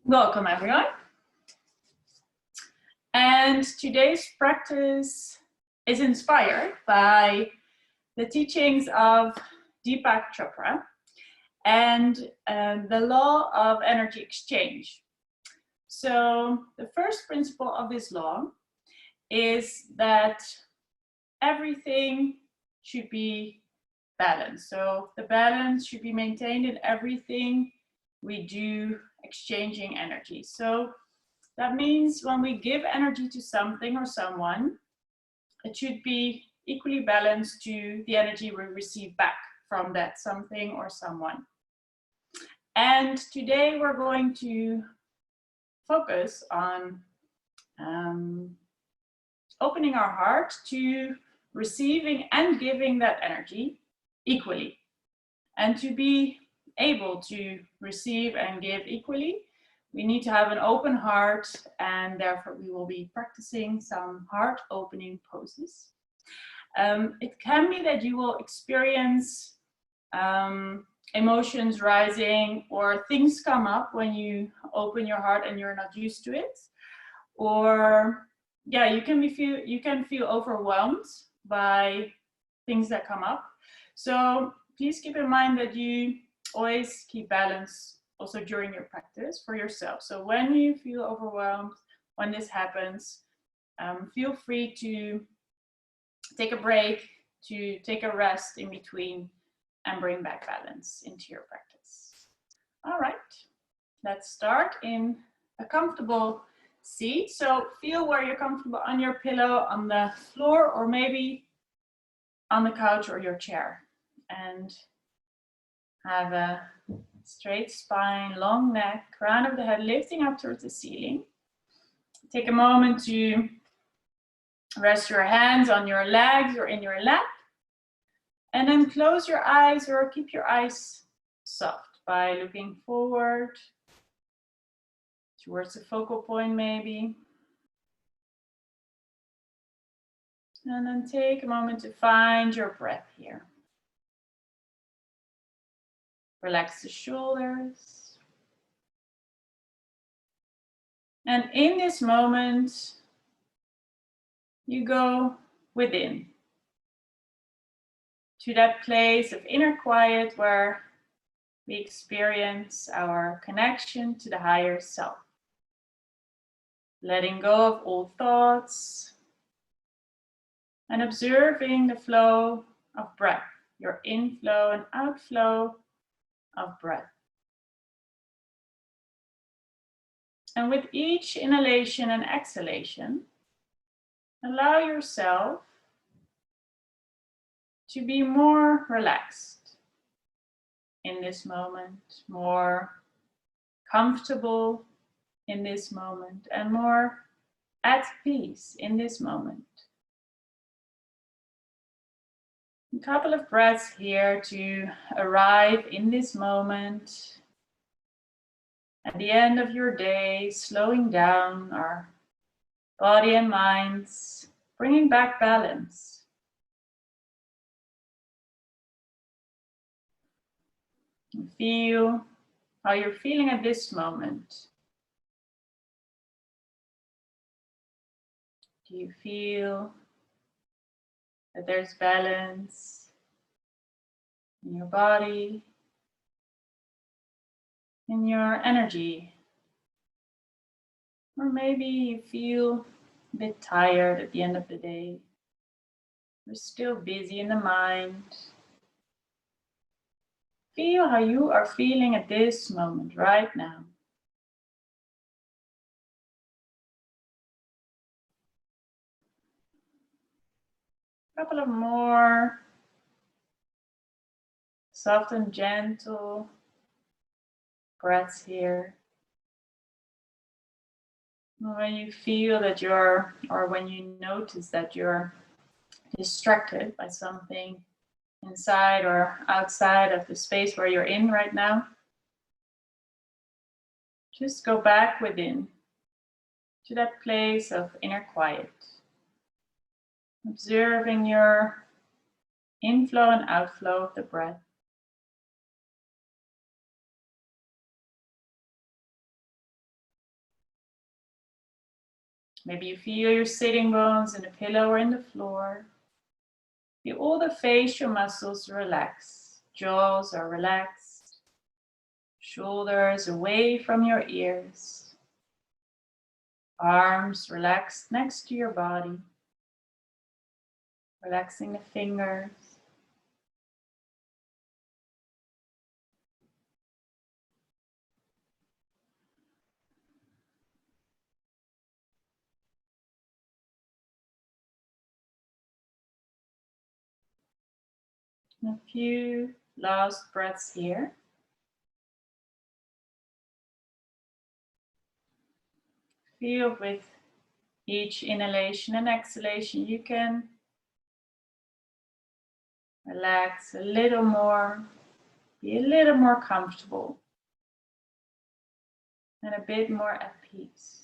Welcome everyone. And today's practice is inspired by the teachings of Deepak Chopra and the law of energy exchange. So the first principle of this law is that everything should be balanced. So the balance should be maintained in everything we do, exchanging energy. So that means when we give energy to something or someone, it should be equally balanced to the energy we receive back from that something or someone. And today we're going to focus on opening our heart to receiving and giving that energy equally. And to be able to receive and give equally, we need to have an open heart, and therefore we will be practicing some heart opening poses. It can be that you will experience emotions rising or things come up when you open your heart and you're not used to it. Or yeah, you can feel overwhelmed by things that come up. So please keep in mind that you always keep balance also during your practice for yourself. So when you feel overwhelmed, when this happens, feel free to take a break, to take a rest in between and bring back balance into your practice. All right, let's start in a comfortable seat. So feel where you're comfortable, on your pillow, on the floor, or maybe on the couch or your chair. And have a straight spine, long neck, crown of the head lifting up towards the ceiling. Take a moment to rest your hands on your legs or in your lap. And then close your eyes or keep your eyes soft by looking forward towards the focal point maybe. And then take a moment to find your breath here. Relax the shoulders. And in this moment, you go within to that place of inner quiet where we experience our connection to the higher self. Letting go of all thoughts and observing the flow of breath, your inflow and outflow of breath. And with each inhalation and exhalation, allow yourself to be more relaxed in this moment, more comfortable in this moment, and more at peace in this moment. A couple of breaths here to arrive in this moment. At the end of your day, slowing down our body and minds, bringing back balance. And feel how you're feeling at this moment. Do you feel that there's balance in your body, in your energy? Or maybe you feel a bit tired at the end of the day. You're still busy in the mind. Feel how you are feeling at this moment, right now. A couple of more soft and gentle breaths here. When you feel that or when you notice that you're distracted by something inside or outside of the space where you're in right now, just go back within to that place of inner quiet, observing your inflow and outflow of the breath. Maybe you feel your sitting bones in the pillow or in the floor. Feel all the facial muscles relax. Jaws are relaxed. Shoulders away from your ears. Arms relaxed next to your body. Relaxing the fingers. A few last breaths here. Feel with each inhalation and exhalation you can relax a little more, be a little more comfortable, and a bit more at peace.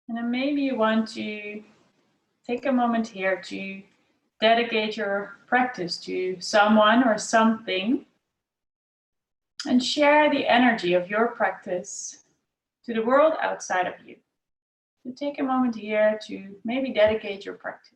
And then maybe you want to take a moment here to dedicate your practice to someone or something and share the energy of your practice to the world outside of you. So take a moment here to maybe dedicate your practice.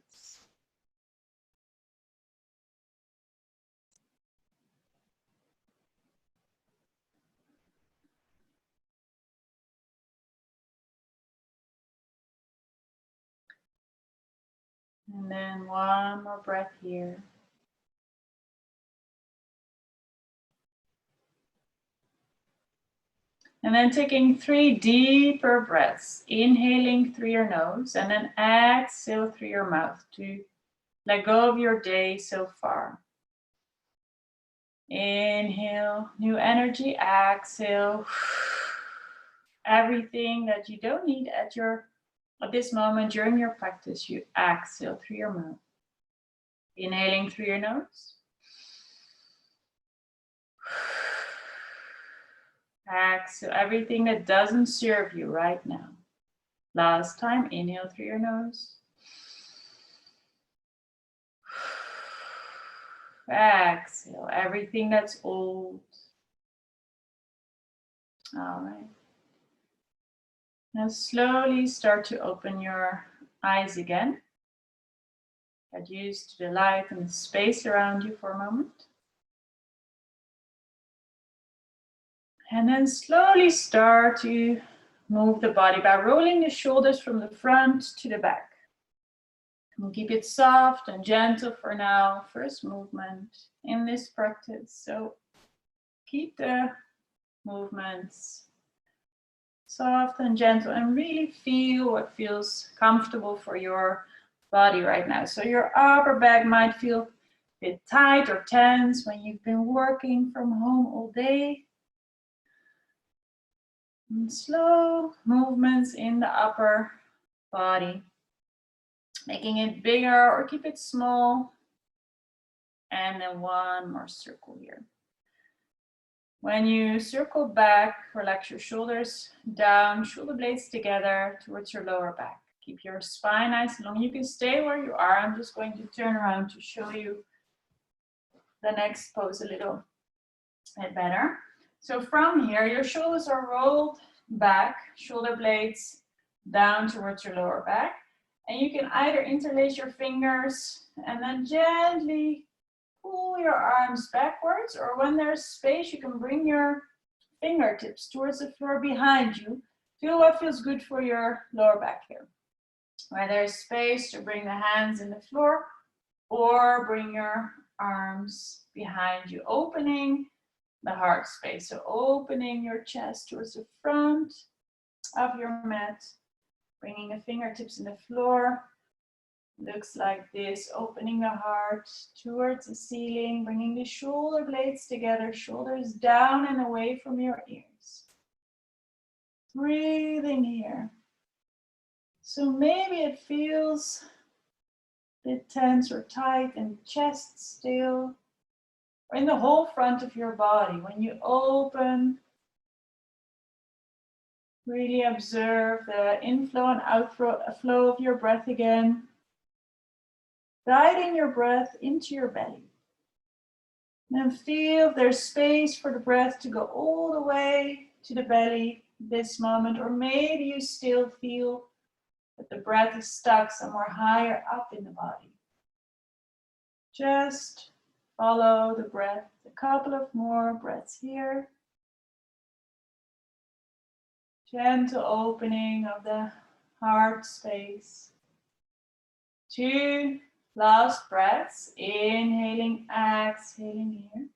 And then one more breath here. And then taking 3 deeper breaths, inhaling through your nose and then exhale through your mouth to let go of your day so far. Inhale, new energy, exhale. Everything that you don't need at this moment during your practice, you exhale through your mouth. Inhaling through your nose. Exhale everything that doesn't serve you right now. Last time, inhale through your nose. Exhale everything that's old. All right. Now slowly start to open your eyes again. Get used to the light and the space around you for a moment. And then slowly start to move the body by rolling the shoulders from the front to the back. And keep it soft and gentle for now. First movement in this practice. So keep the movements soft and gentle and really feel what feels comfortable for your body right now. So your upper back might feel a bit tight or tense when you've been working from home all day. And slow movements in the upper body, making it bigger or keep it small. And then one more circle here. When you circle back, relax your shoulders down, shoulder blades together towards your lower back. Keep your spine nice and long. You can stay where you are. I'm just going to turn around to show you the next pose a little bit better. So from here, your shoulders are rolled back, shoulder blades down towards your lower back. And you can either interlace your fingers and then gently pull your arms backwards, or when there's space, you can bring your fingertips towards the floor behind you. Feel what feels good for your lower back here. Where there's space to bring the hands in the floor, or bring your arms behind you, opening the heart space. So opening your chest towards the front of your mat, bringing the fingertips in the floor. Looks like this, opening the heart towards the ceiling, bringing the shoulder blades together, shoulders down and away from your ears. Breathing here. So maybe it feels a bit tense or tight in the chest still, or in the whole front of your body. When you open Really observe the inflow and outflow of your breath again. Guiding your breath into your belly. And feel if there's space for the breath to go all the way to the belly this moment, or maybe you still feel that the breath is stuck somewhere higher up in the body. Just follow the breath. A couple of more breaths here. Gentle opening of the heart space. 2 last breaths. Inhaling, exhaling here.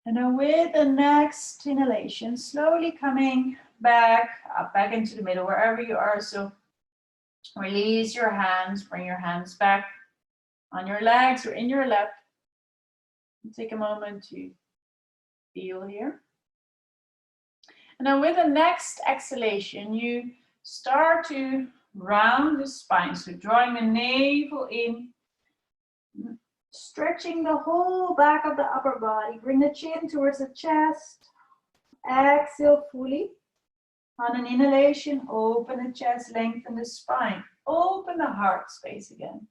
And then with the next inhalation, slowly coming back up, back into the middle, wherever you are. So release your hands, bring your hands back on your legs or in your lap. Take a moment to feel here. And then with the next exhalation, you start to round the spine. So drawing the navel in, stretching the whole back of the upper body. Bring the chin towards the chest. Exhale fully. On an inhalation, open the chest, lengthen the spine. Open the heart space again.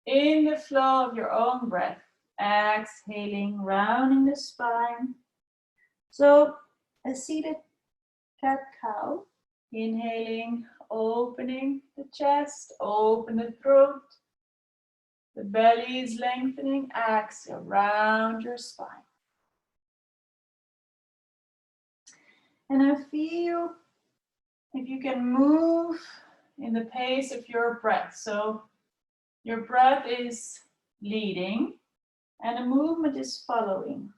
In the flow of your own breath. Exhaling, rounding the spine. So a seated cat-cow. Inhaling, opening the chest, open the throat. The belly is lengthening. Exhale, round your spine. And then feel if you can move in the pace of your breath. So your breath is leading and the movement is following.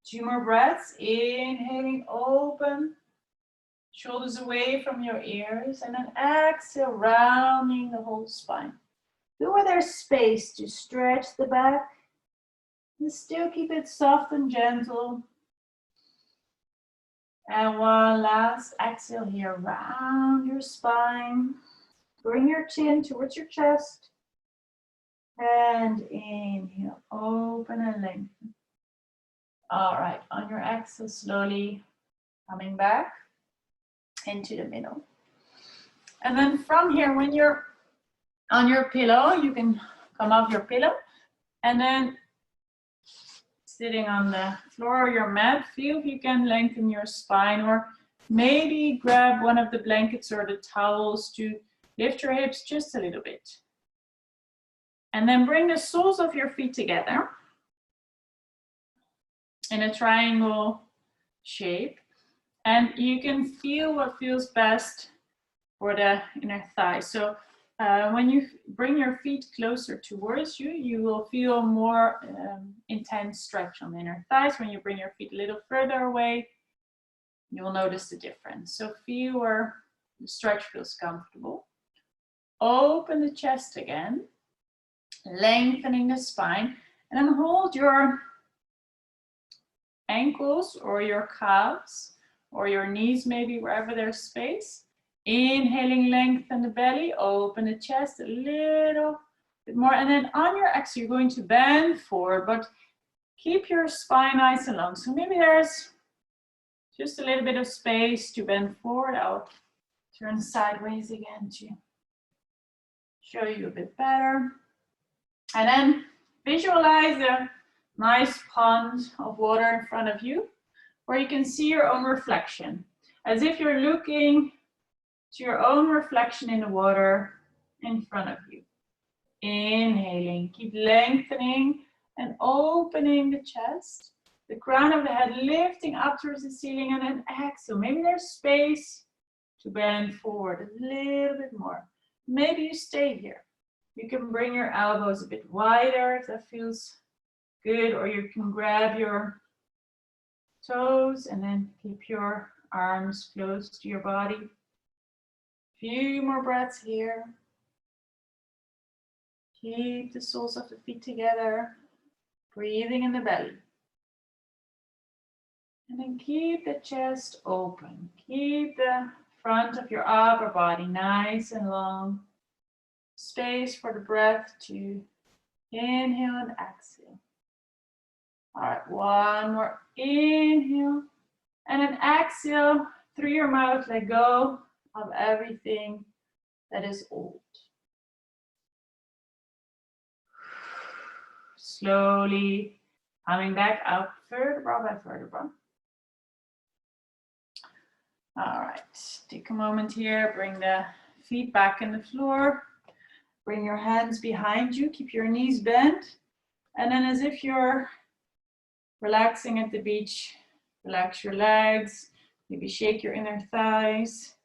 2 more breaths. Inhaling, open. Shoulders away from your ears. And then exhale, rounding the whole spine. Feel where there's space to stretch the back. And still keep it soft and gentle. And one last exhale here. Round your spine. Bring your chin towards your chest. And inhale, open and lengthen. All right, on your exhale, slowly coming back into the middle. And then from here, when you're on your pillow, you can come off your pillow and then sitting on the floor or your mat, feel if you can lengthen your spine, or maybe grab one of the blankets or the towels to lift your hips just a little bit. And then bring the soles of your feet together in a triangle shape. And you can feel what feels best for the inner thigh. So when you bring your feet closer towards you, you will feel more intense stretch on the inner thighs. When you bring your feet a little further away, you will notice the difference. So feel where the stretch feels comfortable. Open the chest again, lengthening the spine, and then hold your ankles or your calves or your knees, maybe wherever there's space. Inhaling, lengthen the belly, open the chest a little bit more, and then on your exhale, you're going to bend forward, but keep your spine nice and long. So maybe there's just a little bit of space to bend forward. I'll turn sideways again to show you a bit better. And then visualize a nice pond of water in front of you, where you can see your own reflection, as if you're looking to your own reflection in the water in front of you. Inhaling, keep lengthening and opening the chest, the crown of the head lifting up towards the ceiling, and then exhale. Maybe there's space to bend forward a little bit more. Maybe you stay here. You can bring your elbows a bit wider if that feels good, or you can grab your toes and then keep your arms close to your body. Few more breaths here. Keep the soles of the feet together, breathing in the belly. And then keep the chest open. Keep the front of your upper body nice and long. Space for the breath to inhale and exhale. All right, one more inhale. And then exhale through your mouth, let go of everything that is old. Slowly coming back up, vertebra by vertebra. All right, take a moment here, bring the feet back in the floor. Bring your hands behind you, keep your knees bent. And then as if you're relaxing at the beach, relax your legs, maybe shake your inner thighs.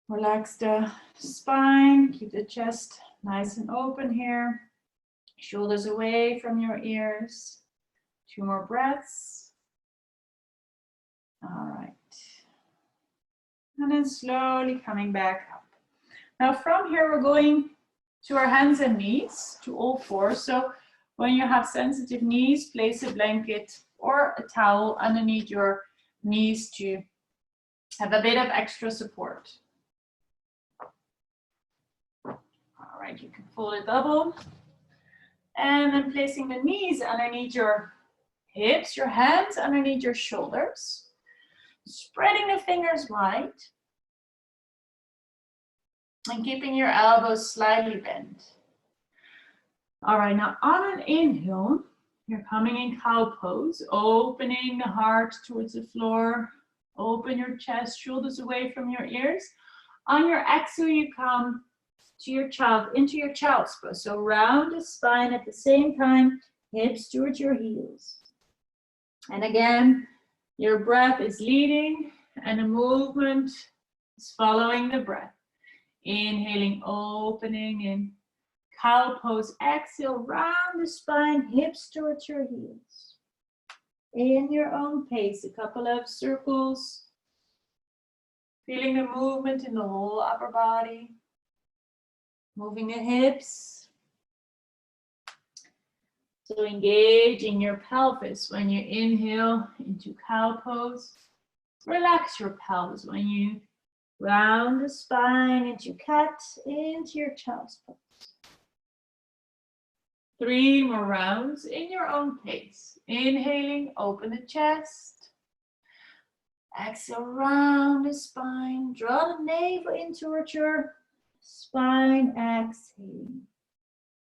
Relax the spine, keep the chest nice and open here. Shoulders away from your ears. 2 more breaths. All right. And then slowly coming back up. Now from here, we're going to our hands and knees, to all fours. So when you have sensitive knees, place a blanket or a towel underneath your knees to have a bit of extra support. All right, you can fold it double. And then placing the knees underneath your hips, your hands underneath your shoulders. Spreading the fingers wide. And keeping your elbows slightly bent. All right, now on an inhale, you're coming in cow pose, opening the heart towards the floor. Open your chest, shoulders away from your ears. On your exhale, you come to your into your child's pose. So round the spine at the same time, hips towards your heels. And again, your breath is leading and the movement is following the breath. Inhaling, opening in cow pose. Exhale, round the spine, hips towards your heels. In your own pace, a couple of circles. Feeling the movement in the whole upper body. Moving the hips. So engaging your pelvis when you inhale into cow pose. Relax your pelvis when you round the spine into cat, into your child's pose. 3 more rounds in your own pace. Inhaling, open the chest. Exhale, round the spine. Draw the navel in towards your spine. Exhaling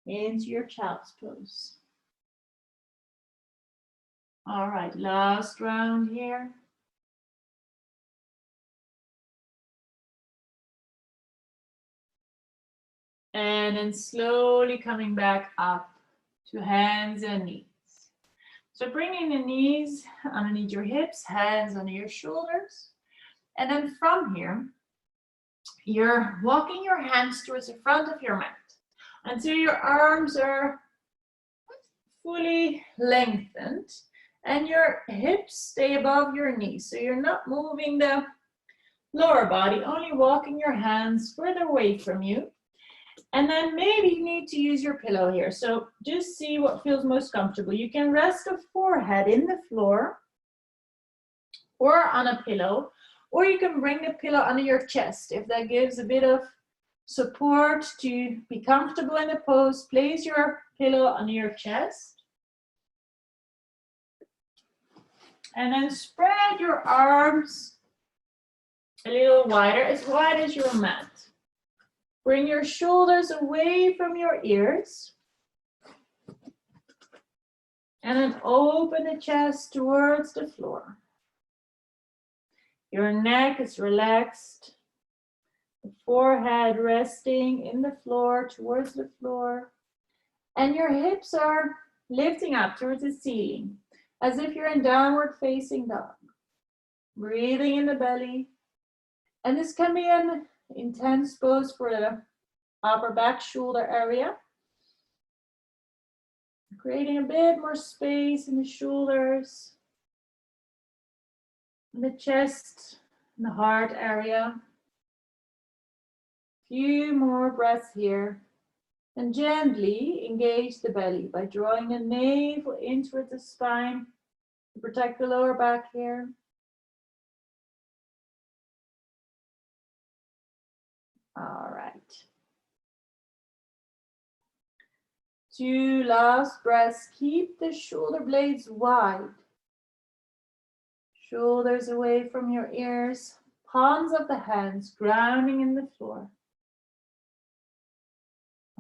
into your child's pose. All right, last round here. And then slowly coming back up to hands and knees. So bringing the knees underneath your hips, hands under your shoulders. And then from here, you're walking your hands towards the front of your mat until your arms are fully lengthened and your hips stay above your knees. So you're not moving the lower body, only walking your hands further away from you. And then maybe you need to use your pillow here. So just see what feels most comfortable. You can rest the forehead in the floor or on a pillow, or you can bring the pillow under your chest. If that gives a bit of support to be comfortable in the pose, place your pillow under your chest. And then spread your arms a little wider, as wide as your mat. Bring your shoulders away from your ears. And then open the chest towards the floor. Your neck is relaxed. The forehead resting in the floor, towards the floor. And your hips are lifting up towards the ceiling, as if you're in downward facing dog. Breathing in the belly. And this can be an intense pose for the upper back shoulder area. Creating a bit more space in the shoulders, in the chest, and the heart area. Few more breaths here. And gently engage the belly by drawing the navel in towards the spine to protect the lower back here. All right. 2 last breaths. Keep the shoulder blades wide. Shoulders away from your ears. Palms of the hands grounding in the floor.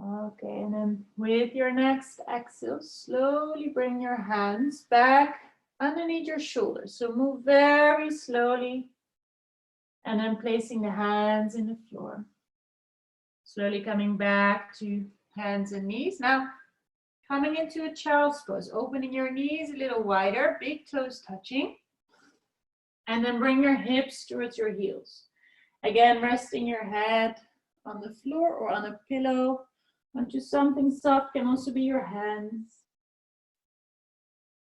Okay, and then with your next exhale, slowly bring your hands back underneath your shoulders. So move very slowly and then placing the hands in the floor. Slowly coming back to hands and knees. Now, coming into a child's pose, opening your knees a little wider, big toes touching. And then bring your hips towards your heels. Again, resting your head on the floor or on a pillow, onto something soft, can also be your hands.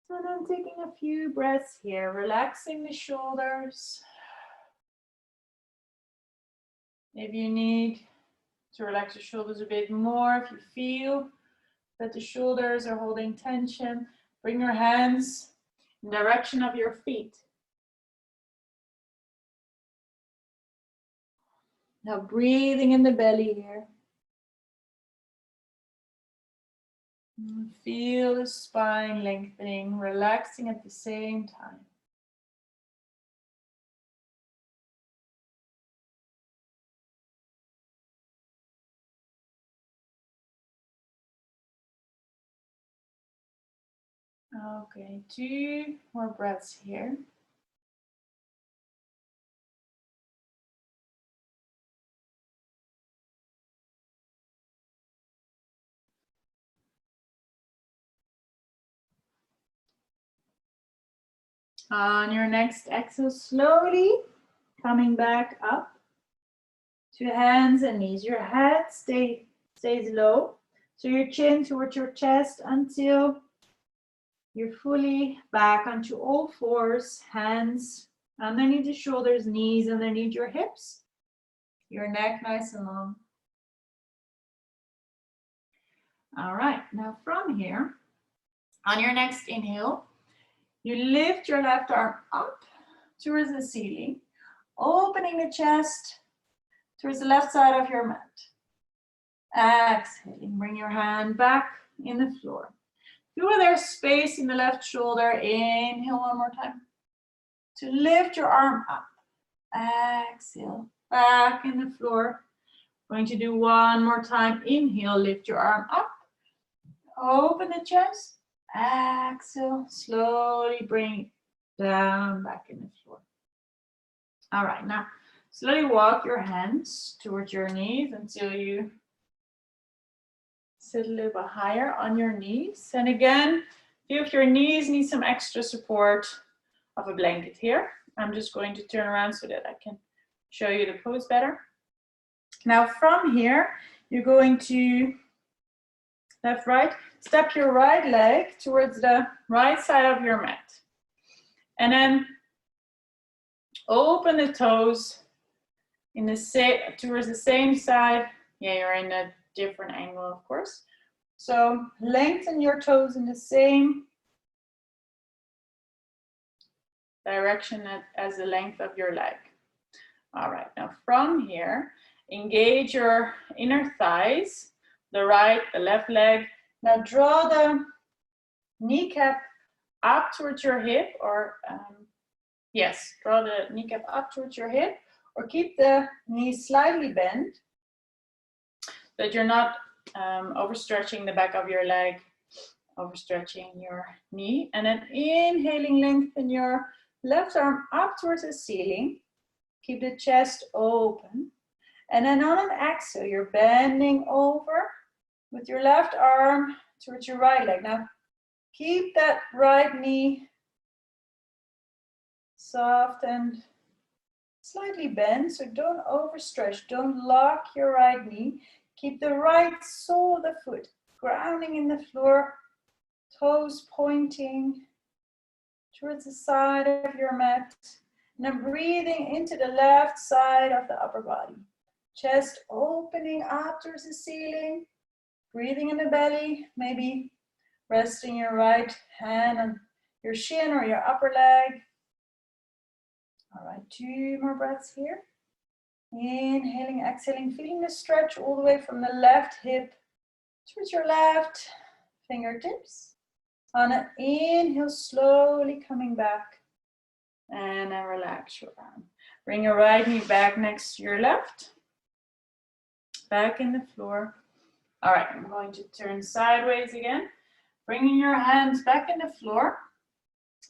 And then taking a few breaths here, relaxing the shoulders. If you need to relax the shoulders a bit more, if you feel that the shoulders are holding tension, bring your hands in the direction of your feet. Now breathing in the belly here. And feel the spine lengthening, relaxing at the same time. Okay, 2 more breaths here. On your next exhale, slowly coming back up to hands and knees. Your head stays low, so your chin towards your chest until you're fully back onto all fours, hands underneath the shoulders, knees underneath your hips, your neck nice and long. All right, now from here, on your next inhale, you lift your left arm up towards the ceiling, opening the chest towards the left side of your mat. Exhaling, bring your hand back in the floor. Feel where there's space in the left shoulder. Inhale one more time to lift your arm up. Exhale, back in the floor. Going to do one more time. Inhale, lift your arm up. Open the chest. Exhale, slowly bring it down back in the floor. All right, now slowly walk your hands towards your knees until you sit a little bit higher on your knees. And again, if your knees need some extra support of a blanket here, I'm just going to turn around so that I can show you the pose better. Now from here, you're going to left, right, step your right leg towards the right side of your mat. And then open the toes in the towards the same side. Yeah, you're in a different angle, of course. So lengthen your toes in the same direction as the length of your leg. All right, now from here, engage your inner thighs, the right, the left leg. Now draw the kneecap up towards your hip, or yes, draw the kneecap up towards your hip, or keep the knees slightly bent, that you're not overstretching the back of your leg, overstretching your knee. And then inhaling, lengthen your left arm up towards the ceiling. Keep the chest open. And then on an exhale, you're bending over with your left arm towards your right leg. Now, keep that right knee soft and slightly bent, so don't overstretch. Don't lock your right knee. Keep the right sole of the foot grounding in the floor, toes pointing towards the side of your mat. And then breathing into the left side of the upper body. Chest opening up towards the ceiling. Breathing in the belly, maybe resting your right hand on your shin or your upper leg. All right, 2 more breaths here. Inhaling, exhaling, feeling the stretch all the way from the left hip towards your left fingertips. On an inhale, slowly coming back. And then relax your arm. Bring your right knee back next to your left. Back in the floor. All right, I'm going to turn sideways again. Bringing your hands back in the floor.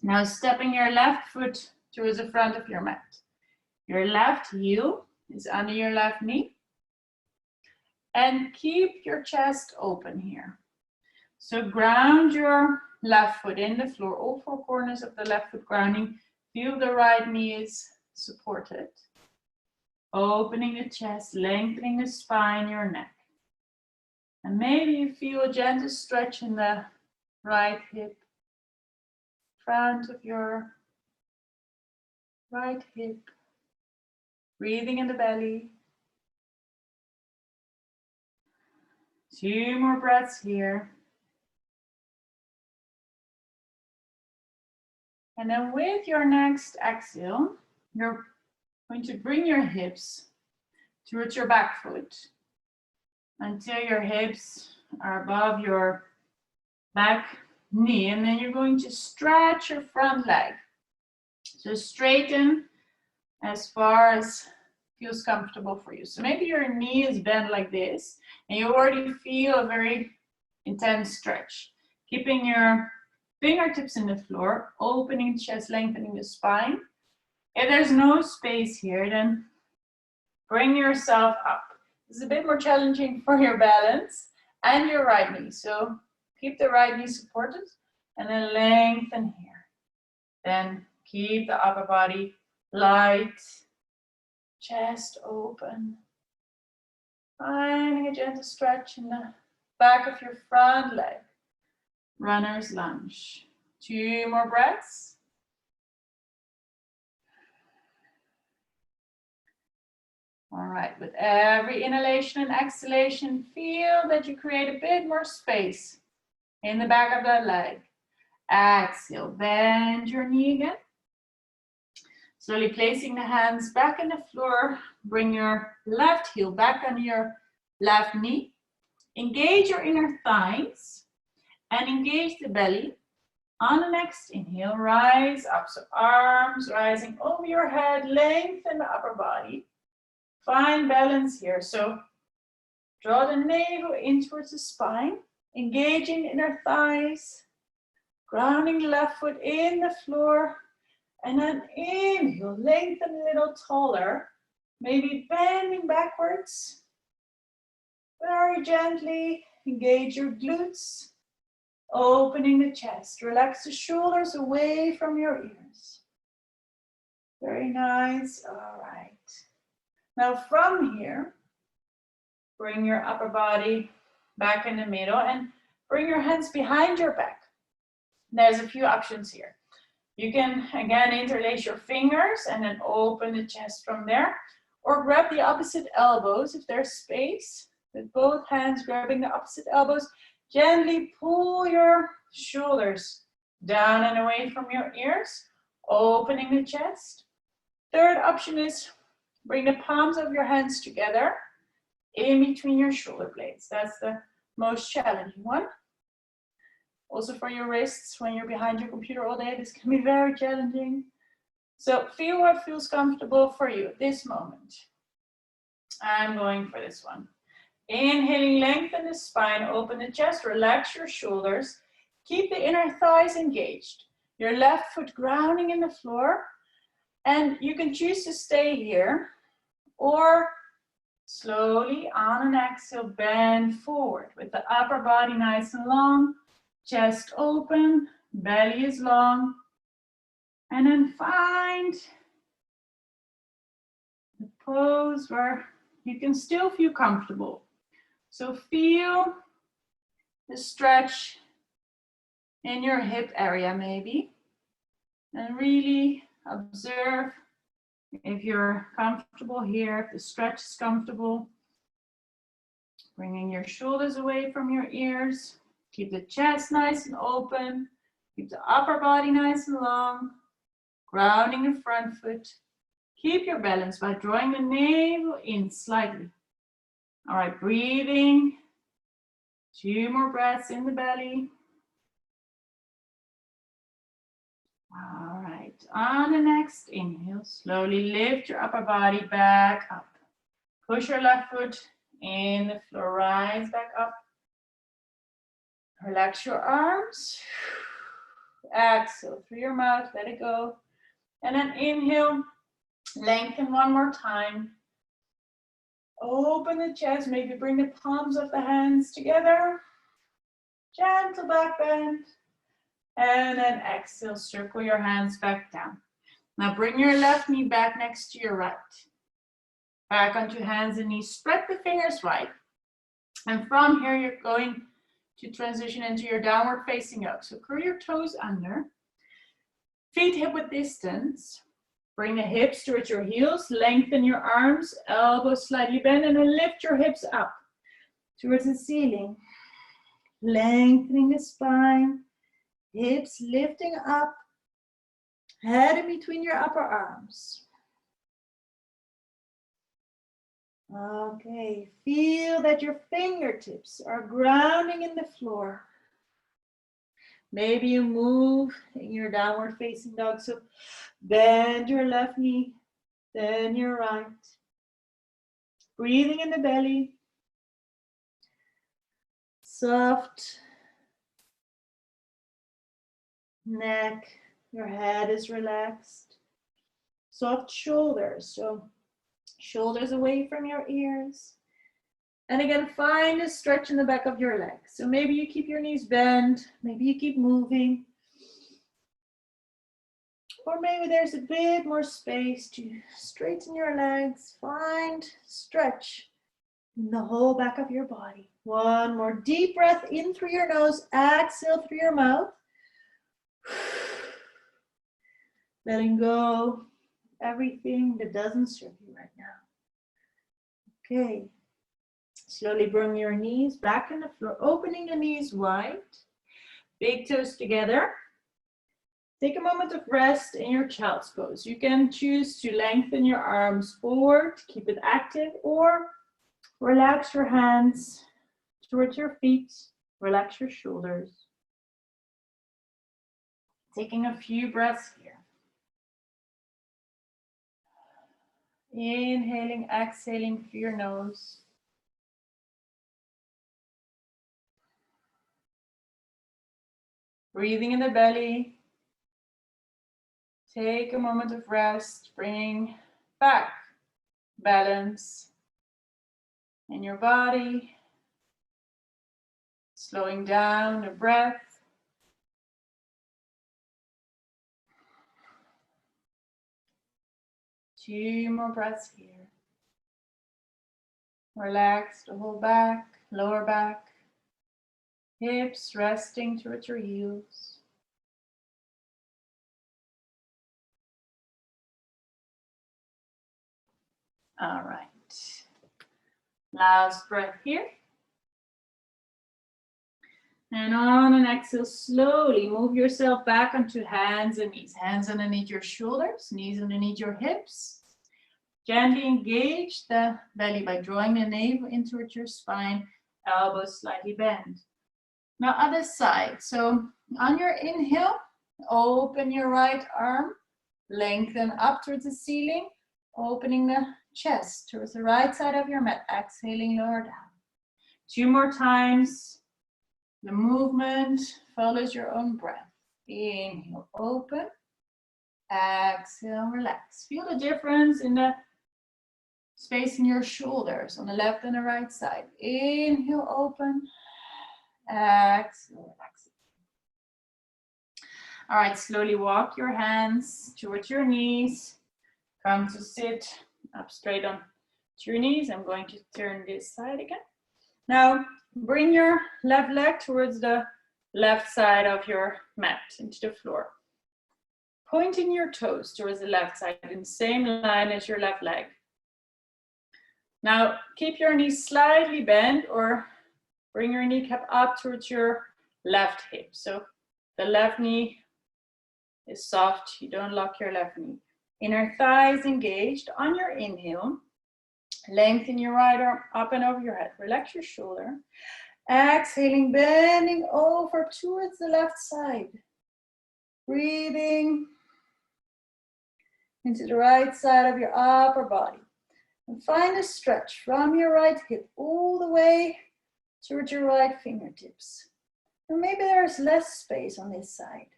Now stepping your left foot towards the front of your mat. Your left heel is under your left knee. And keep your chest open here. So ground your left foot in the floor. All four corners of the left foot grounding. Feel the right knee is supported. Opening the chest, lengthening the spine, your neck. And maybe you feel a gentle stretch in the right hip. Front of your right hip. Breathing in the belly. 2 more breaths here. And then with your next exhale, you're going to bring your hips towards your back foot until your hips are above your back knee. And then you're going to stretch your front leg. So straighten as far as feels comfortable for you. So maybe your knee is bent like this and you already feel a very intense stretch. Keeping your fingertips in the floor, opening chest, lengthening the spine. If there's no space here, then bring yourself up. This is a bit more challenging for your balance and your right knee. So keep the right knee supported and then lengthen here. Then keep the upper body light, chest open. Finding a gentle stretch in the back of your front leg. Runner's lunge. 2 more breaths. All right, with every inhalation and exhalation, feel that you create a bit more space in the back of that leg. Exhale, bend your knee again. Slowly placing the hands back in the floor. Bring your left heel back on your left knee. Engage your inner thighs. And engage the belly. On the next inhale, rise up. So arms rising over your head, lengthen the upper body. Find balance here. So draw the navel in towards the spine. Engaging inner thighs. Grounding the left foot in the floor. And then inhale, lengthen a little taller. Maybe bending backwards. Very gently engage your glutes. Opening the chest. Relax the shoulders away from your ears. Very nice. All right. Now from here, bring your upper body back in the middle and bring your hands behind your back. There's a few options here. You can again interlace your fingers and then open the chest from there. Or grab the opposite elbows if there's space. With both hands grabbing the opposite elbows. Gently pull your shoulders down and away from your ears, opening the chest. Third option is bring the palms of your hands together in between your shoulder blades. That's the most challenging one. Also for your wrists, when you're behind your computer all day, this can be very challenging. So feel what feels comfortable for you at this moment. I'm going for this one. Inhaling, lengthen the spine, open the chest, relax your shoulders. Keep the inner thighs engaged. Your left foot grounding in the floor. And you can choose to stay here or slowly on an exhale, bend forward with the upper body nice and long, chest open, belly is long. And then find the pose where you can still feel comfortable. So feel the stretch in your hip area maybe. And really observe if you're comfortable here, if the stretch is comfortable. Bringing your shoulders away from your ears. Keep the chest nice and open. Keep the upper body nice and long. Grounding the front foot. Keep your balance by drawing the navel in slightly. All right, breathing 2 more breaths in the belly. All right, on the next inhale, slowly lift your upper body back up. Push your left foot in the floor, rise back up. Relax your arms. Exhale through your mouth, let it go. And then inhale, lengthen one more time. Open the chest, maybe bring the palms of the hands together. Gentle back bend. And then exhale, circle your hands back down. Now bring your left knee back next to your right. Back onto hands and knees, spread the fingers wide. And from here, you're going to transition into your downward facing dog. So curl your toes under. Feet hip width distance. Bring the hips towards your heels. Lengthen your arms, elbows slightly bend, and then lift your hips up towards the ceiling. Lengthening the spine. Hips lifting up. Head in between your upper arms. Okay, feel that your fingertips are grounding in the floor. Maybe you move in your downward facing dog. So bend your left knee, then your right. Breathing in the belly. Soft neck, your head is relaxed. Soft shoulders, so shoulders away from your ears. And again, find a stretch in the back of your legs. So maybe you keep your knees bent, maybe you keep moving. Or maybe there's a bit more space to straighten your legs. Find stretch in the whole back of your body. One more deep breath in through your nose, exhale through your mouth. Letting go everything that doesn't serve you right now. Okay. Slowly bring your knees back in the floor, opening the knees wide. Big toes together. Take a moment of rest in your child's pose. You can choose to lengthen your arms forward, keep it active, or relax your hands towards your feet. Relax your shoulders. Taking a few breaths here. Inhaling, exhaling through your nose. Breathing in the belly. Take a moment of rest, bringing back balance in your body. Slowing down the breath. Two more breaths here. Relax the whole back, lower back, hips resting towards your heels. All right. Last breath here. And on an exhale, slowly move yourself back onto hands and knees. Hands underneath your shoulders, knees underneath your hips. Gently engage the belly by drawing the navel in towards your spine, elbows slightly bend. Now other side. So on your inhale, open your right arm, lengthen up towards the ceiling, opening the chest towards the right side of your mat. Exhaling, lower down. 2 more times. The movement follows your own breath. Inhale, open. Exhale, relax. Feel the difference in the space in your shoulders on the left and the right side. Inhale, open. Exhale, relax. All right, slowly walk your hands towards your knees. Come to sit up straight on to your knees. I'm going to turn this side again. Now, bring your left leg towards the left side of your mat into the floor. Pointing your toes towards the left side in the same line as your left leg. Now, keep your knees slightly bent or bring your kneecap up towards your left hip. So the left knee is soft. You don't lock your left knee. Inner thighs engaged. On your inhale, lengthen your right arm up and over your head. Relax your shoulder. Exhaling, bending over towards the left side. Breathing into the right side of your upper body. And find a stretch from your right hip all the way towards your right fingertips. Or maybe there's less space on this side.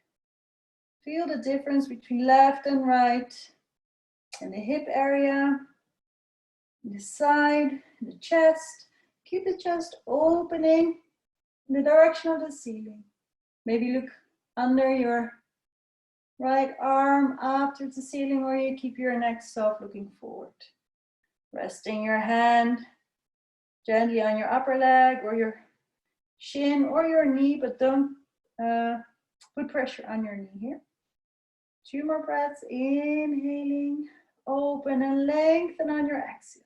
Feel the difference between left and right in the hip area, the side, the chest. Keep the chest opening in the direction of the ceiling. Maybe look under your right arm up towards the ceiling, or you keep your neck soft looking forward. Resting your hand gently on your upper leg or your shin or your knee, but don't put pressure on your knee here. 2 more breaths, inhaling, open and lengthen on your exhale.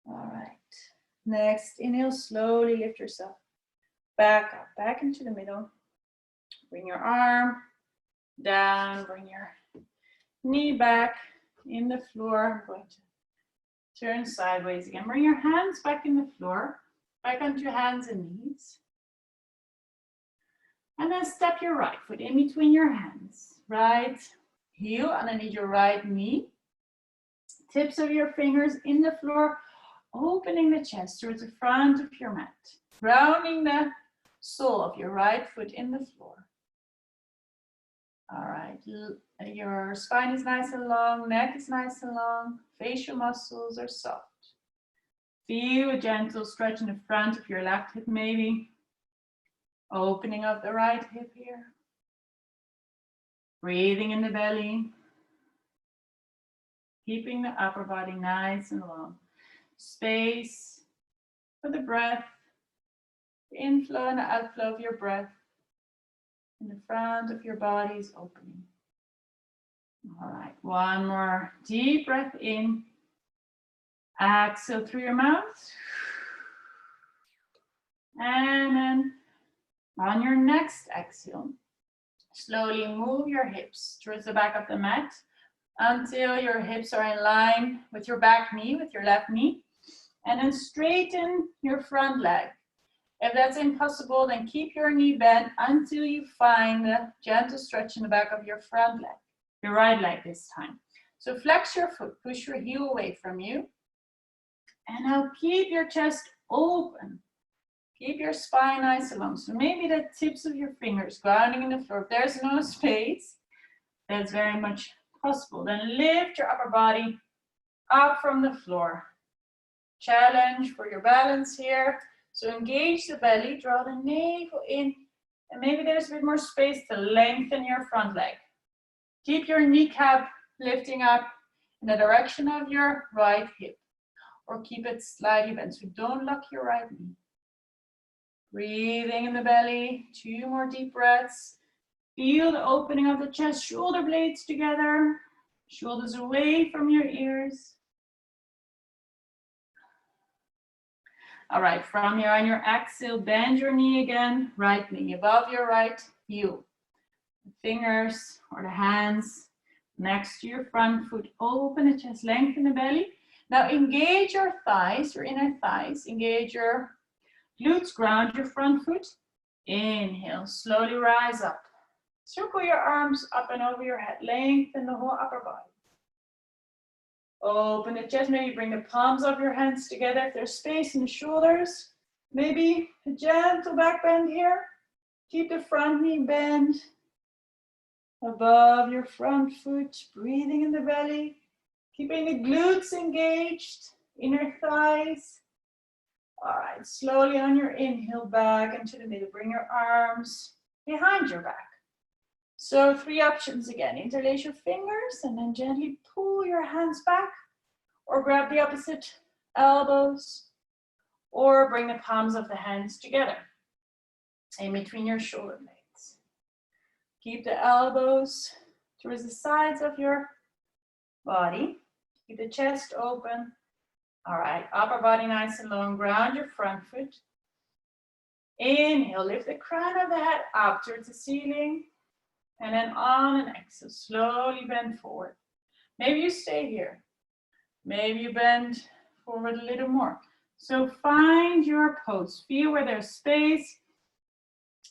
All right, next inhale, slowly lift yourself back up, back into the middle. Bring your arm down, bring your knee back in the floor. I'm going to turn sideways again. Bring your hands back in the floor, back onto your hands and knees. And then step your right foot in between your hands. Right heel underneath your right knee. Tips of your fingers in the floor, opening the chest towards the front of your mat. Grounding the sole of your right foot in the floor. All right, your spine is nice and long, neck is nice and long, facial muscles are soft. Feel a gentle stretch in the front of your left hip maybe. Opening up the right hip here. Breathing in the belly. Keeping the upper body nice and long. Space for the breath. The inflow and the outflow of your breath. And the front of your body is opening. All right, one more deep breath in. Exhale through your mouth. And then on your next exhale, slowly move your hips towards the back of the mat until your hips are in line with your back knee, with your left knee. And then straighten your front leg. If that's impossible, then keep your knee bent until you find a gentle stretch in the back of your front leg, your right leg this time. So flex your foot, push your heel away from you. And now keep your chest open. Keep your spine nice and long. So maybe the tips of your fingers grounding in the floor. If there's no space, that's very much possible. Then lift your upper body up from the floor. Challenge for your balance here. So engage the belly, draw the navel in, and maybe there's a bit more space to lengthen your front leg. Keep your kneecap lifting up in the direction of your right hip, or keep it slightly bent, so don't lock your right knee. Breathing in the belly, 2 more deep breaths. Feel the opening of the chest, shoulder blades together, shoulders away from your ears. All right, from here on your exhale, bend your knee again, right knee above your right heel. The fingers or the hands next to your front foot, open the chest, lengthen the belly. Now engage your thighs, your inner thighs, engage your glutes, ground your front foot. Inhale, slowly rise up. Circle your arms up and over your head, lengthen the whole upper body. Open the chest, maybe bring the palms of your hands together if there's space in the shoulders. Maybe a gentle back bend here. Keep the front knee bent above your front foot, breathing in the belly. Keeping the glutes engaged, inner thighs. All right, slowly on your inhale back into the middle. Bring your arms behind your back. So 3 options again. Interlace your fingers and then gently pull your hands back, or grab the opposite elbows, or bring the palms of the hands together in between your shoulder blades. Keep the elbows towards the sides of your body. Keep the chest open. All right, upper body nice and long. Ground your front foot. Inhale, lift the crown of the head up towards the ceiling. And then on an exhale, slowly bend forward. Maybe you stay here. Maybe you bend forward a little more. So find your pose. Feel where there's space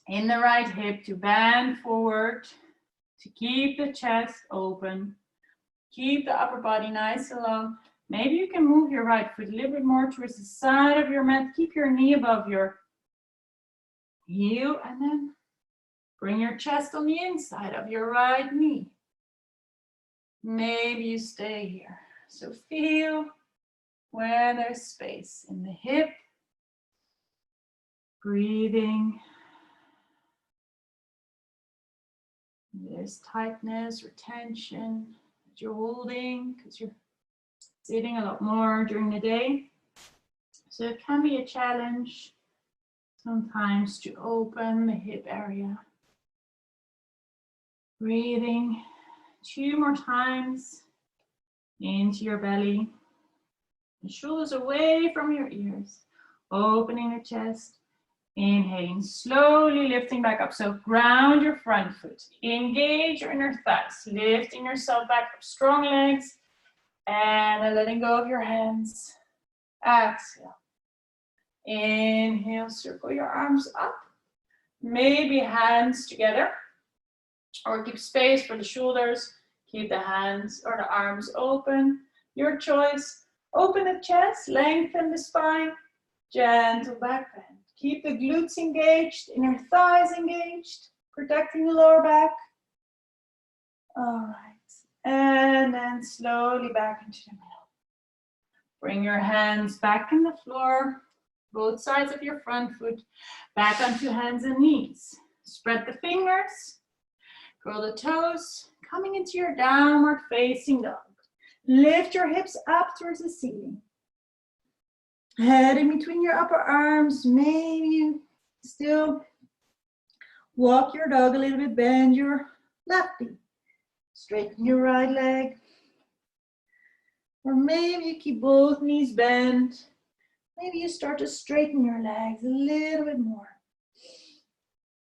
in the right hip to bend forward, to keep the chest open. Keep the upper body nice and long. Maybe you can move your right foot a little bit more towards the side of your mat. Keep your knee above your heel and then bring your chest on the inside of your right knee. Maybe you stay here. So feel where there's space in the hip. Breathing. There's tightness or tension that you're holding because you're sitting a lot more during the day. So it can be a challenge sometimes to open the hip area. Breathing 2 more times into your belly. The shoulders away from your ears. Opening the chest. Inhaling, slowly lifting back up. So ground your front foot. Engage your inner thighs. Lifting yourself back up. Strong legs. And then letting go of your hands. Exhale. Inhale, circle your arms up. Maybe hands together. Or keep space for the shoulders. Keep the hands or the arms open. Your choice. Open the chest, lengthen the spine. Gentle back bend. Keep the glutes engaged, inner thighs engaged, protecting the lower back. All right. And then slowly back into the middle. Bring your hands back in the floor, both sides of your front foot, back onto hands and knees. Spread the fingers, curl the toes, coming into your downward facing dog. Lift your hips up towards the ceiling. Head in between your upper arms. Maybe you still walk your dog a little bit, bend your left knee. Straighten your right leg. Or maybe you keep both knees bent. Maybe you start to straighten your legs a little bit more.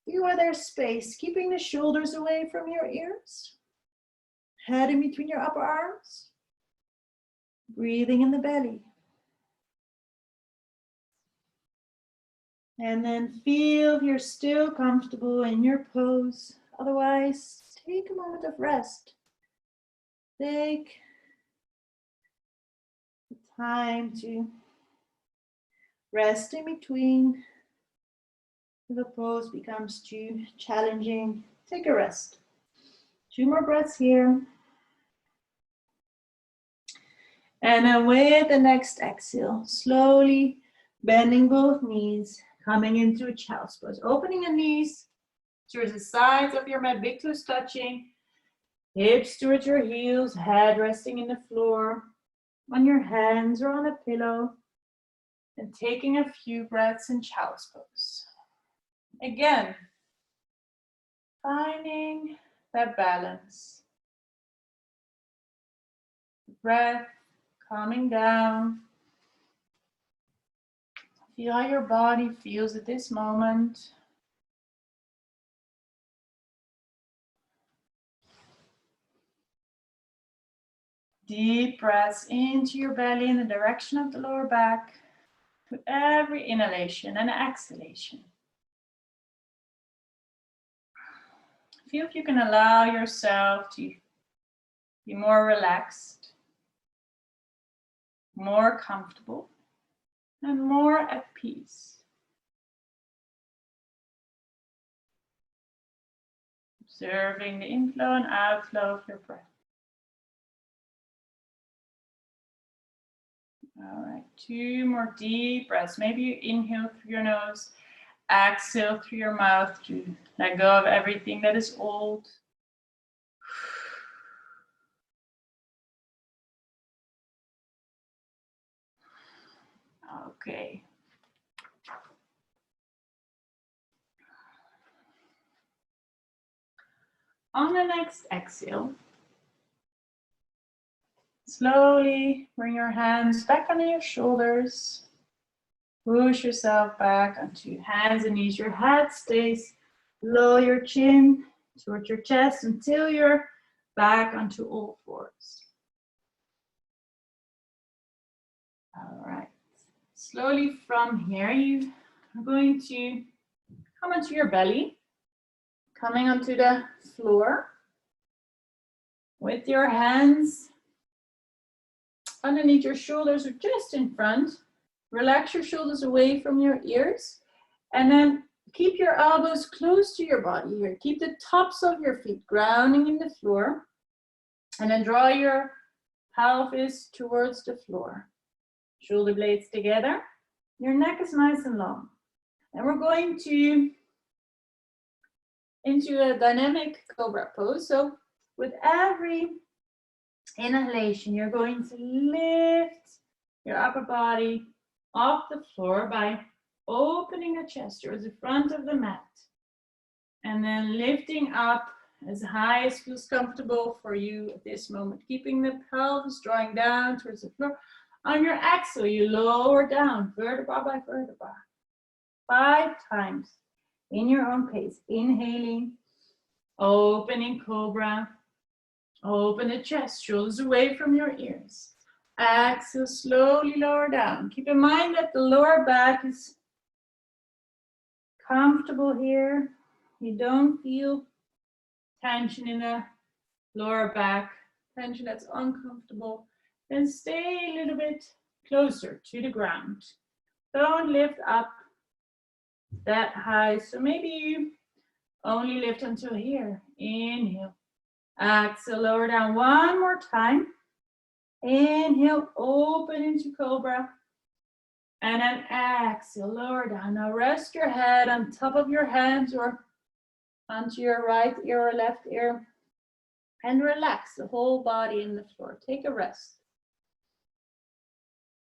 Feel where there's space, keeping the shoulders away from your ears. Head in between your upper arms. Breathing in the belly. And then feel if you're still comfortable in your pose. Otherwise, take a moment of rest. Take the time to rest in between. If a pose becomes too challenging, take a rest. 2 more breaths here. And then with the next exhale, slowly bending both knees. Coming into a child's pose. Opening the knees towards the sides of your mat, big toes touching. Hips towards your heels, head resting in the floor. On your hands or on a pillow. And taking a few breaths in child's pose. Again, finding that balance. Breath calming down. Feel how your body feels at this moment. Deep breaths into your belly in the direction of the lower back with every inhalation and exhalation. Feel if you can allow yourself to be more relaxed, more comfortable, and more at peace. Observing the inflow and outflow of your breath. All right, 2 more deep breaths. Maybe you inhale through your nose, exhale through your mouth to let go of everything that is old. Okay. On the next exhale, slowly bring your hands back under your shoulders. Push yourself back onto hands and knees. Your head stays below your chin towards your chest until you're back onto all fours. All right. Slowly from here, you are going to come onto your belly, coming onto the floor with your hands underneath your shoulders or just in front. Relax your shoulders away from your ears, and then keep your elbows close to your body here. Keep the tops of your feet grounding in the floor, and then draw your pelvis towards the floor. Shoulder blades together. Your neck is nice and long. And we're going into a dynamic cobra pose. So with every inhalation, you're going to lift your upper body off the floor by opening the chest towards the front of the mat. And then lifting up as high as feels comfortable for you at this moment. Keeping the pelvis drawing down towards the floor. On your exhale, you lower down, vertebra by vertebra. 5 times in your own pace. Inhaling, opening cobra. Open the chest, shoulders away from your ears. Exhale, slowly lower down. Keep in mind that the lower back is comfortable here. You don't feel tension in the lower back, tension that's uncomfortable. Then stay a little bit closer to the ground. Don't lift up that high. So maybe you only lift until here. Inhale. Exhale, lower down one more time. Inhale, open into cobra. And then exhale, lower down. Now rest your head on top of your hands or onto your right ear or left ear. And relax the whole body in the floor. Take a rest.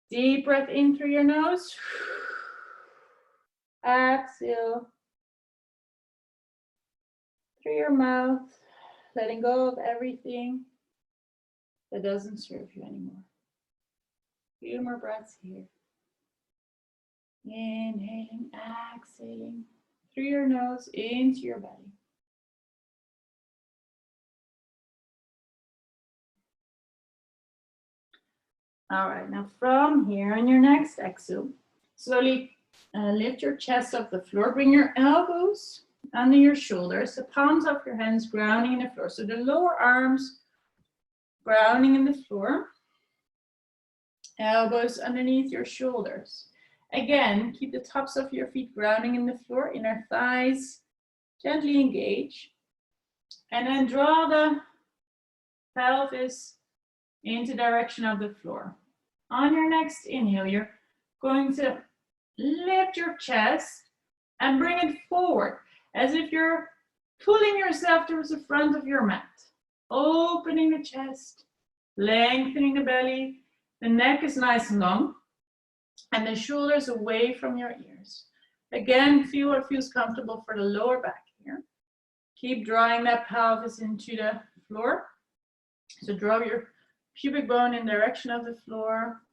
Deep breath in through your nose. Exhale through your mouth, letting go of everything that doesn't serve you anymore. A few more breaths here. Inhaling, exhaling through your nose into your belly. All right, now from here on your next exhale, slowly lift your chest off the floor. Bring your elbows under your shoulders, the palms of your hands grounding in the floor. So the lower arms grounding in the floor, elbows underneath your shoulders. Again, keep the tops of your feet grounding in the floor, inner thighs gently engage. And then draw the pelvis into the direction of the floor. On your next inhale, you're going to lift your chest and bring it forward as if you're pulling yourself towards the front of your mat. Opening the chest, lengthening the belly. The neck is nice and long and the shoulders away from your ears. Again, feel what feels comfortable for the lower back here. Keep drawing that pelvis into the floor. So draw your pubic bone in the direction of the floor.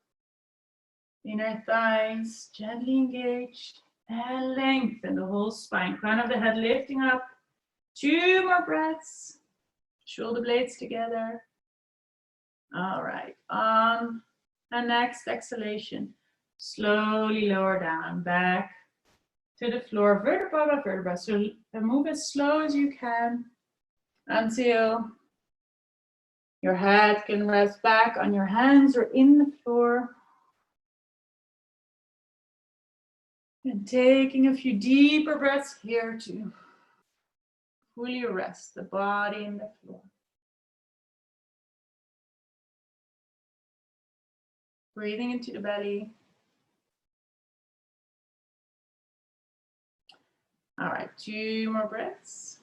Inner thighs gently engaged and lengthen the whole spine. Crown of the head lifting up. 2 more breaths. Shoulder blades together. All right. On the next exhalation, slowly lower down, back to the floor, vertebra by vertebra. So move as slow as you can until your head can rest back on your hands or in the floor. And taking a few deeper breaths here to fully rest the body in the floor. Breathing into the belly. All right, 2 more breaths.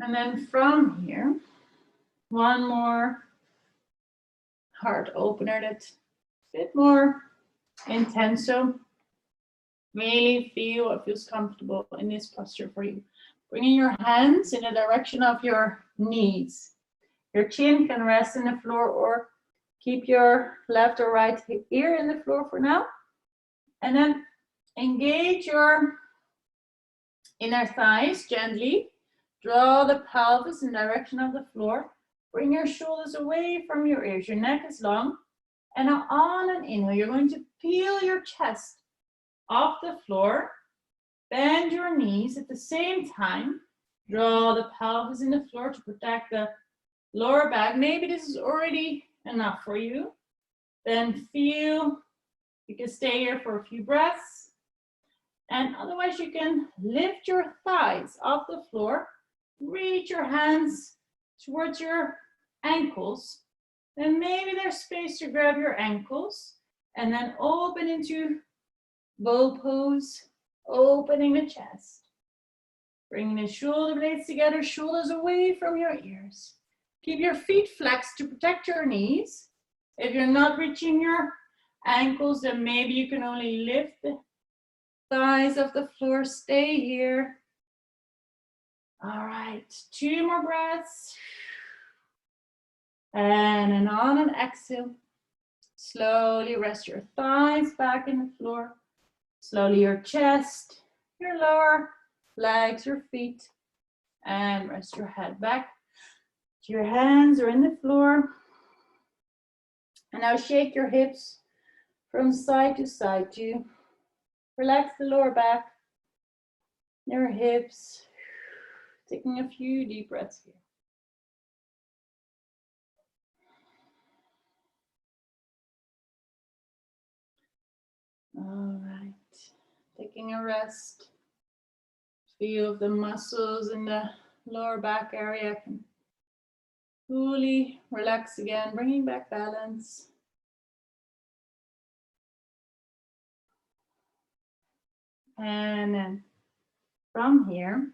And then from here, one more heart opener that's a bit more intense. So really feel what feels comfortable in this posture for you. Bringing your hands in the direction of your knees. Your chin can rest in the floor or keep your left or right ear in the floor for now. And then engage your inner thighs gently. Draw the pelvis in the direction of the floor. Bring your shoulders away from your ears. Your neck is long. And now on an inhale, you're going to peel your chest off the floor. Bend your knees at the same time. Draw the pelvis in the floor to protect the lower back. Maybe this is already enough for you. Then feel, you can stay here for a few breaths. And otherwise you can lift your thighs off the floor. Reach your hands towards your ankles. Then maybe there's space to grab your ankles. And then open into bow pose, opening the chest. Bringing the shoulder blades together, shoulders away from your ears. Keep your feet flexed to protect your knees. If you're not reaching your ankles, then maybe you can only lift the thighs off the floor. Stay here. All right, 2 more breaths. And then on an exhale, slowly rest your thighs back in the floor. Slowly your chest, your lower legs, your feet, and rest your head back. Your hands are in the floor. And now shake your hips from side to side to relax the lower back, your hips. Taking a few deep breaths here. All right, taking a rest. Feel the muscles in the lower back area can fully relax again, bringing back balance. And then from here,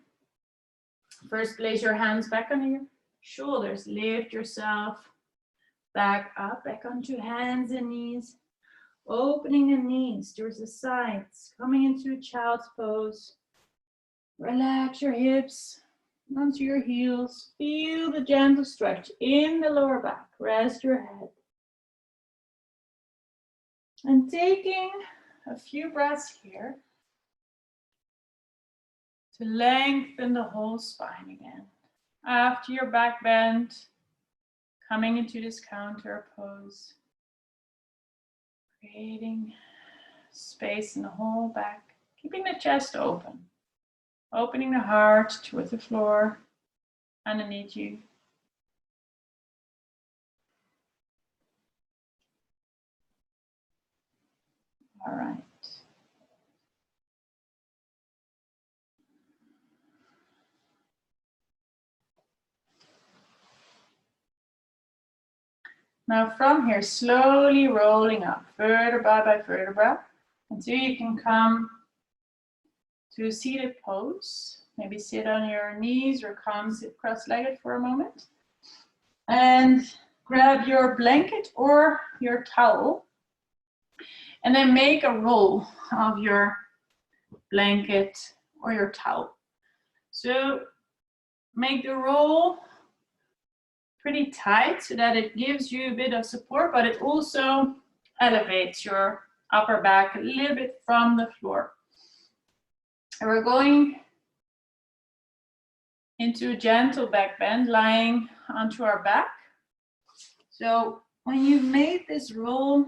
first place your hands back on your shoulders. Lift yourself back up, back onto hands and knees. Opening the knees towards the sides, coming into child's pose. Relax your hips onto your heels. Feel the gentle stretch in the lower back. Rest your head. And taking a few breaths here to lengthen the whole spine again. After your back bend, coming into this counter pose. Creating space in the whole back. Keeping the chest open. Opening the heart towards the floor underneath you. All right. Now from here, slowly rolling up, vertebra by vertebra, until you can come to a seated pose. Maybe sit on your knees or come sit cross-legged for a moment. And grab your blanket or your towel. And then make a roll of your blanket or your towel. So make the roll pretty tight so that it gives you a bit of support, but it also elevates your upper back a little bit from the floor. And we're going into a gentle back bend, lying onto our back. So when you've made this roll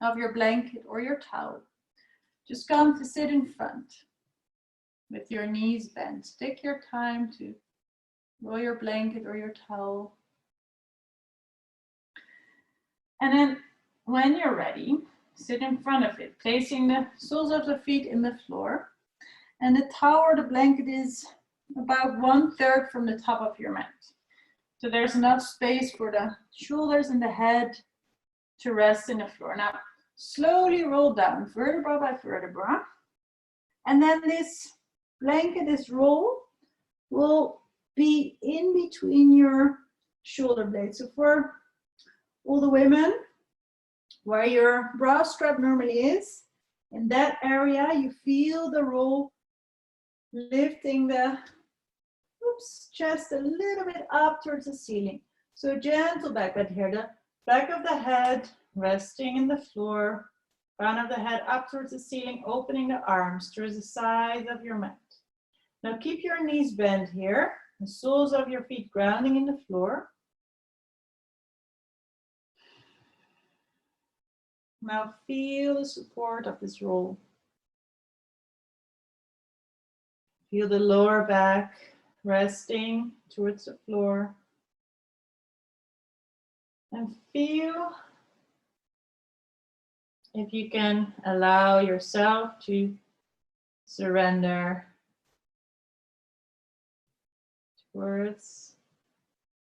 of your blanket or your towel, just come to sit in front with your knees bent. Take your time to roll your blanket or your towel. And then when you're ready, sit in front of it, placing the soles of the feet in the floor. And the towel or the blanket is about 1/3 from the top of your mat. So there's enough space for the shoulders and the head to rest in the floor. Now, slowly roll down, vertebra by vertebra. And then this blanket, this roll, will be in between your shoulder blades. So for all the women, where your bra strap normally is, in that area, you feel the roll lifting the chest a little bit up towards the ceiling. So gentle back bend here, the back of the head resting in the floor, crown of the head up towards the ceiling, opening the arms towards the sides of your mat. Now keep your knees bent here. The soles of your feet grounding in the floor. Now feel the support of this roll. Feel the lower back resting towards the floor. And feel if you can allow yourself to surrender towards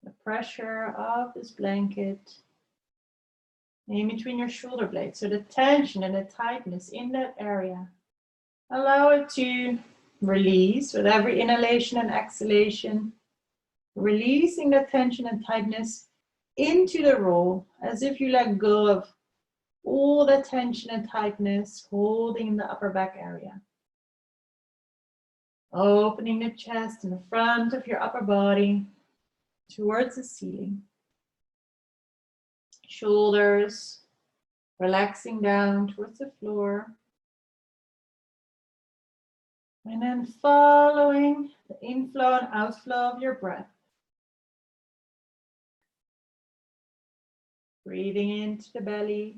the pressure of this blanket in between your shoulder blades. So the tension and the tightness in that area. Allow it to release with every inhalation and exhalation. Releasing the tension and tightness into the roll as if you let go of all the tension and tightness holding in the upper back area. Opening the chest and the front of your upper body towards the ceiling. Shoulders relaxing down towards the floor. And then following the inflow and outflow of your breath. Breathing into the belly.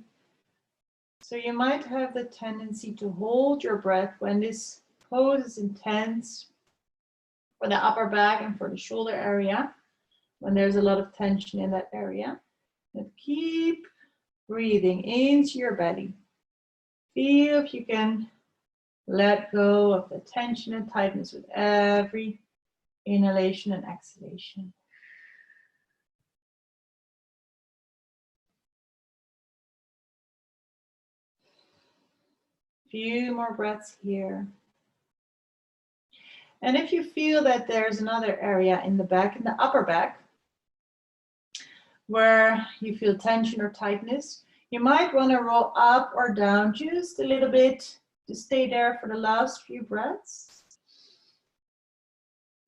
So you might have the tendency to hold your breath when this pose is intense for the upper back and for the shoulder area, when there's a lot of tension in that area. And keep breathing into your belly. Feel if you can let go of the tension and tightness with every inhalation and exhalation. Few more breaths here. And if you feel that there's another area in the back, in the upper back, where you feel tension or tightness, you might want to roll up or down just a little bit to stay there for the last few breaths.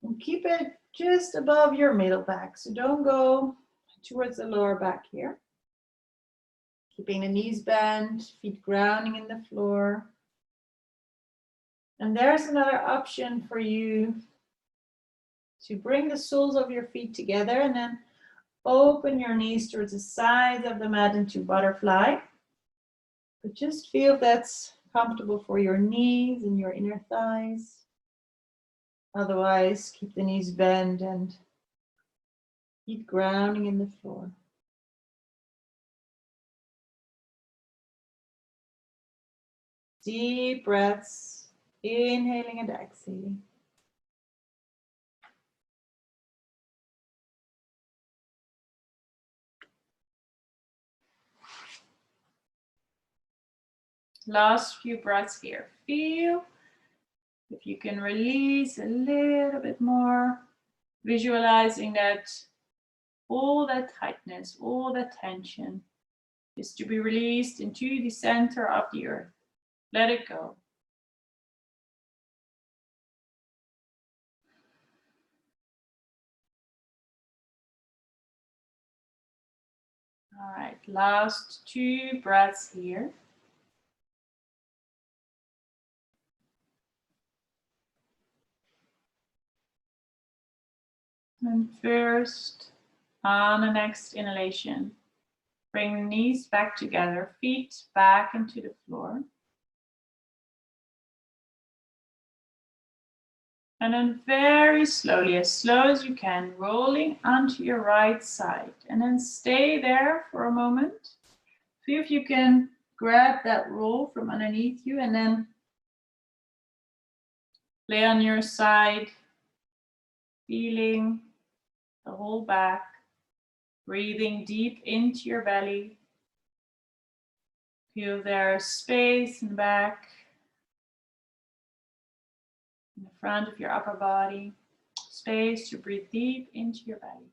And keep it just above your middle back. So don't go towards the lower back here. Keeping the knees bent, feet grounding in the floor. And there's another option for you to bring the soles of your feet together and then open your knees towards the sides of the mat into butterfly. But just feel if that's comfortable for your knees and your inner thighs. Otherwise, keep the knees bent and feet grounding in the floor. Deep breaths, inhaling and exhaling. Last few breaths here. Feel if you can release a little bit more, visualizing that all that tightness, all that tension is to be released into the center of the earth. Let it go. All right, last 2 breaths here. And first, on the next inhalation, bring the knees back together, feet back into the floor. And then very slowly, as slow as you can, rolling onto your right side. And then stay there for a moment. See if you can grab that roll from underneath you and then lay on your side, feeling the whole back, breathing deep into your belly. Feel there's space in the back, in the front of your upper body, space to breathe deep into your belly.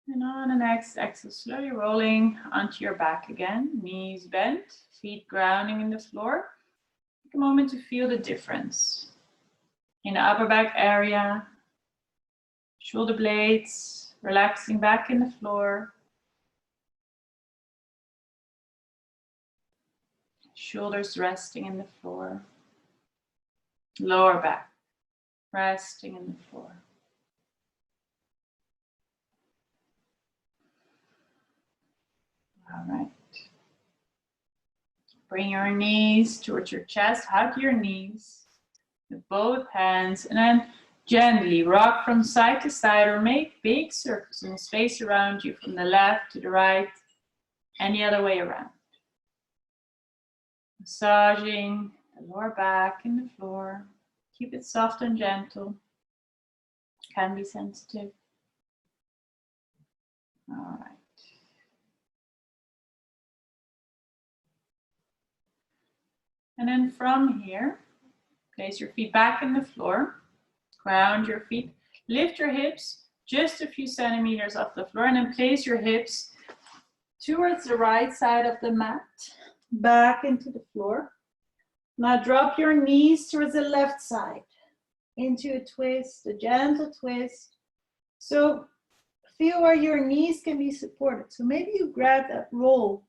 And on the next exhale, slowly rolling onto your back again, knees bent, feet grounding in the floor. Take a moment to feel the difference in the upper back area, shoulder blades relaxing back in the floor, shoulders resting in the floor, lower back resting in the floor. All right. Bring your knees towards your chest, hug your knees with both hands, and then gently rock from side to side or make big circles in the space around you from the left to the right and the other way around. Massaging the lower back and the floor. Keep it soft and gentle. Can be sensitive. All right. And then from here, place your feet back in the floor. Ground your feet. Lift your hips just a few centimeters off the floor, and then place your hips towards the right side of the mat, back into the floor. Now drop your knees towards the left side, into a twist, a gentle twist. So feel where your knees can be supported. So maybe you grab that roll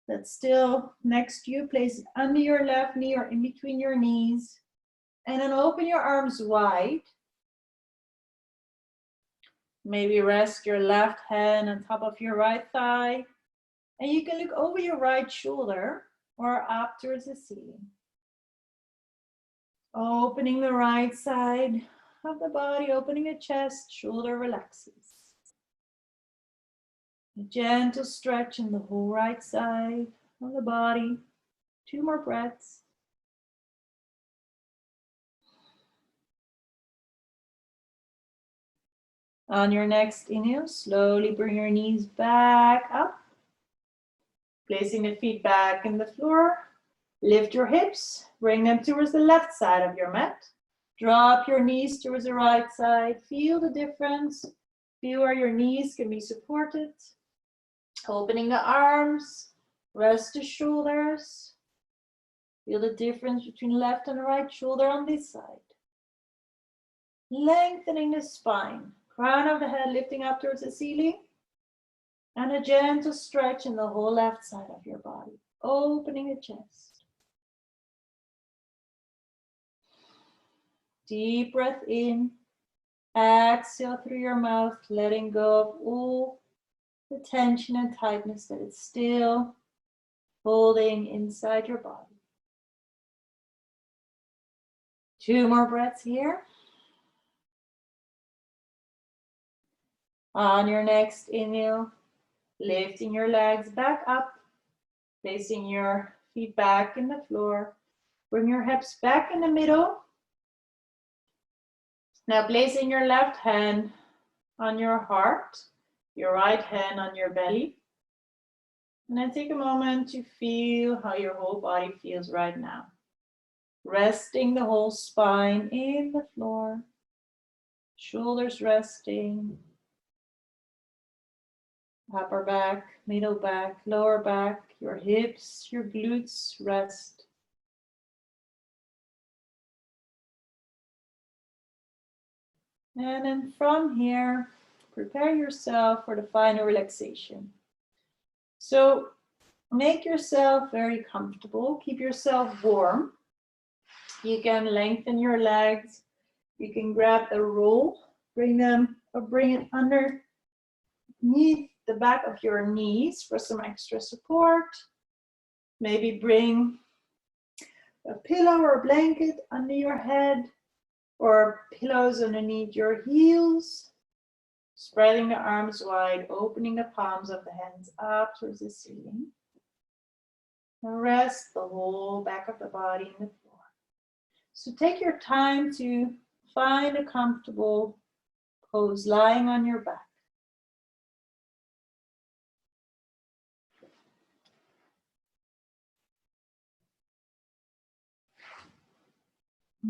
that's still next to you, place it under your left knee or in between your knees, and then open your arms wide. Maybe rest your left hand on top of your right thigh, and you can look over your right shoulder or up towards the ceiling. Opening the right side of the body, opening the chest, shoulder relaxes. A gentle stretch in the whole right side of the body. 2 more breaths. On your next inhale, slowly bring your knees back up. Placing the feet back in the floor. Lift your hips, bring them towards the left side of your mat. Drop your knees towards the right side. Feel the difference. Feel where your knees can be supported. Opening the arms, rest the shoulders. Feel the difference between left and right shoulder on this side. Lengthening the spine, crown of the head lifting up towards the ceiling. And a gentle stretch in the whole left side of your body. Opening the chest. Deep breath in. Exhale through your mouth, letting go of all the tension and tightness that is still holding inside your body. 2 more breaths here. On your next inhale, lifting your legs back up, placing your feet back in the floor. Bring your hips back in the middle. Now placing your left hand on your heart, your right hand on your belly. And then take a moment to feel how your whole body feels right now. Resting the whole spine in the floor. Shoulders resting. Upper back, middle back, lower back, your hips, your glutes rest. And then from here, prepare yourself for the final relaxation. So make yourself very comfortable, keep yourself warm. You can lengthen your legs. You can grab the roll, bring it underneath the back of your knees for some extra support. Maybe bring a pillow or a blanket under your head or pillows underneath your heels. Spreading the arms wide, opening the palms of the hands up towards the ceiling. And rest the whole back of the body in the floor. So take your time to find a comfortable pose lying on your back.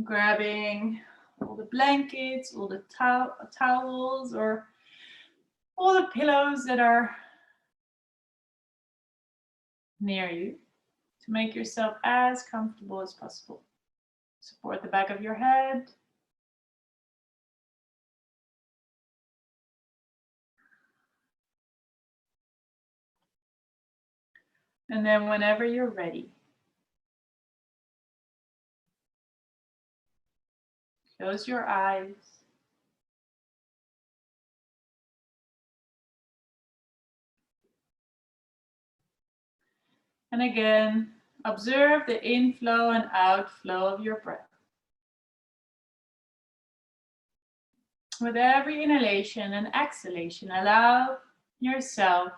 Grabbing all the blankets, all the towels, or all the pillows that are near you to make yourself as comfortable as possible. Support the back of your head. And then whenever you're ready, Close your eyes. And again, observe the inflow and outflow of your breath. With every inhalation and exhalation, allow yourself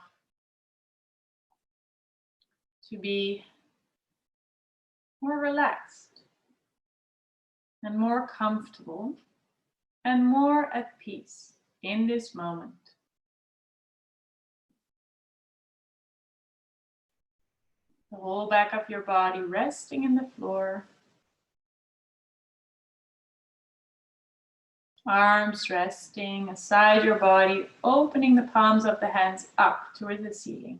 to be more relaxed and more comfortable and more at peace in this moment. The whole back of your body resting in the floor. Arms resting aside your body, opening the palms of the hands up toward the ceiling.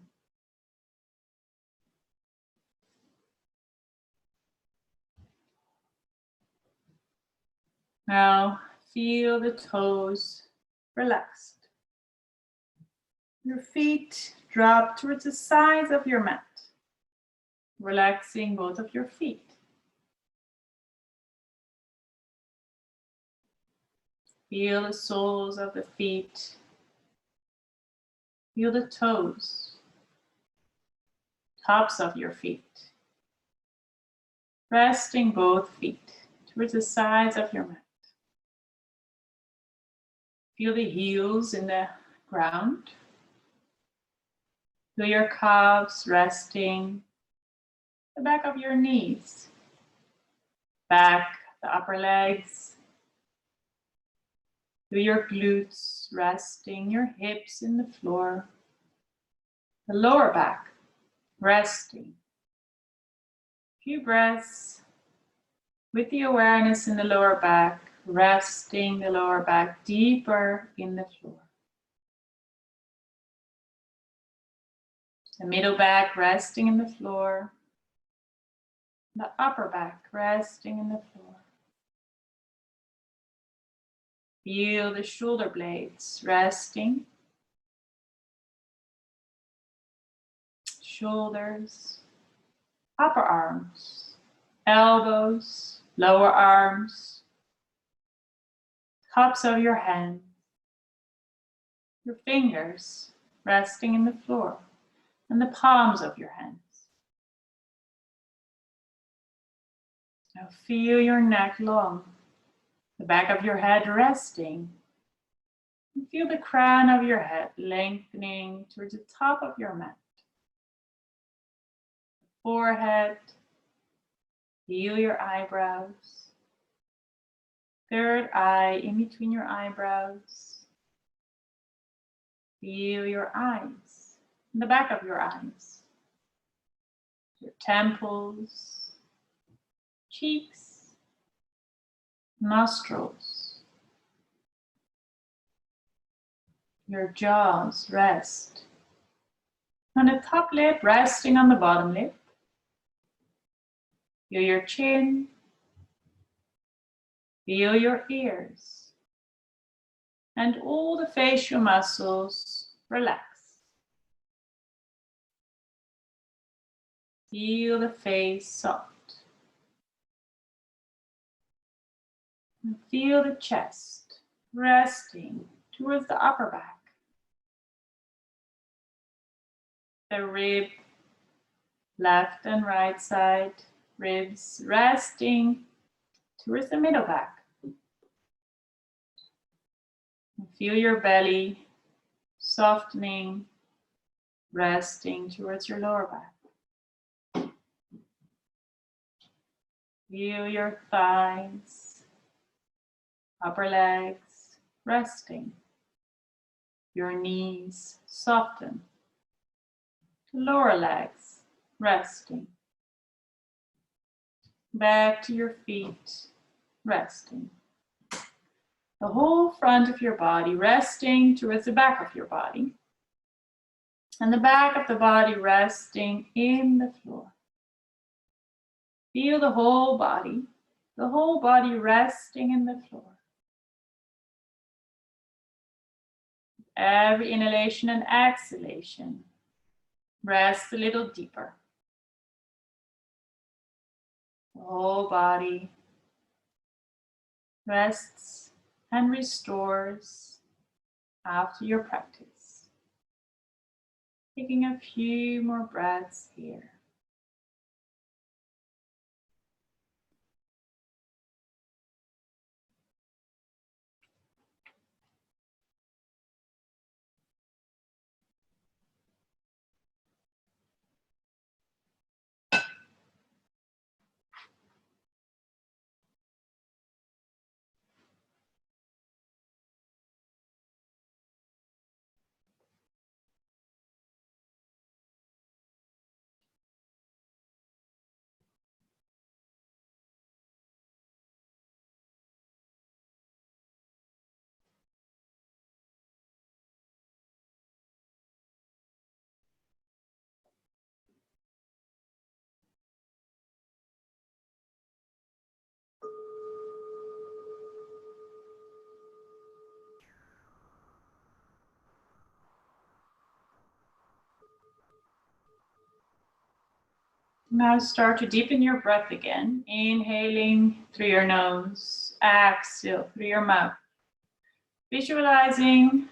Now feel the toes relaxed. Your feet drop towards the sides of your mat, relaxing both of your feet. Feel the soles of the feet. Feel the toes, tops of your feet. Resting both feet towards the sides of your mat. Feel the heels in the ground. Feel your calves resting, the back of your knees, back, the upper legs. Feel your glutes resting, your hips in the floor, the lower back resting. Few breaths with the awareness in the lower back, resting the lower back deeper in the floor. The middle back resting in the floor. The upper back resting in the floor. Feel the shoulder blades resting. Shoulders, upper arms, elbows, lower arms, tops of your hands, your fingers resting in the floor, and the palms of your hands. Now feel your neck long, the back of your head resting. And feel the crown of your head lengthening towards the top of your mat. Forehead, feel your eyebrows. Third eye in between your eyebrows. Feel your eyes, the back of your eyes. Your temples, cheeks, nostrils. Your jaws rest. And the top lip resting on the bottom lip. Feel your chin. Feel your ears. And all the facial muscles relax. Feel the face soft. And feel the chest resting towards the upper back. The rib, left and right side, ribs resting towards the middle back. And feel your belly softening, resting towards your lower back. Feel your thighs, upper legs resting. Your knees soften. Lower legs resting. Back to your feet resting. The whole front of your body resting towards the back of your body. And the back of the body resting in the floor. Feel the whole body resting in the floor. Every inhalation and exhalation, rest a little deeper. The whole body rests and restores after your practice. Taking a few more breaths here. Now start to deepen your breath again. Inhaling through your nose, exhale through your mouth. Visualizing,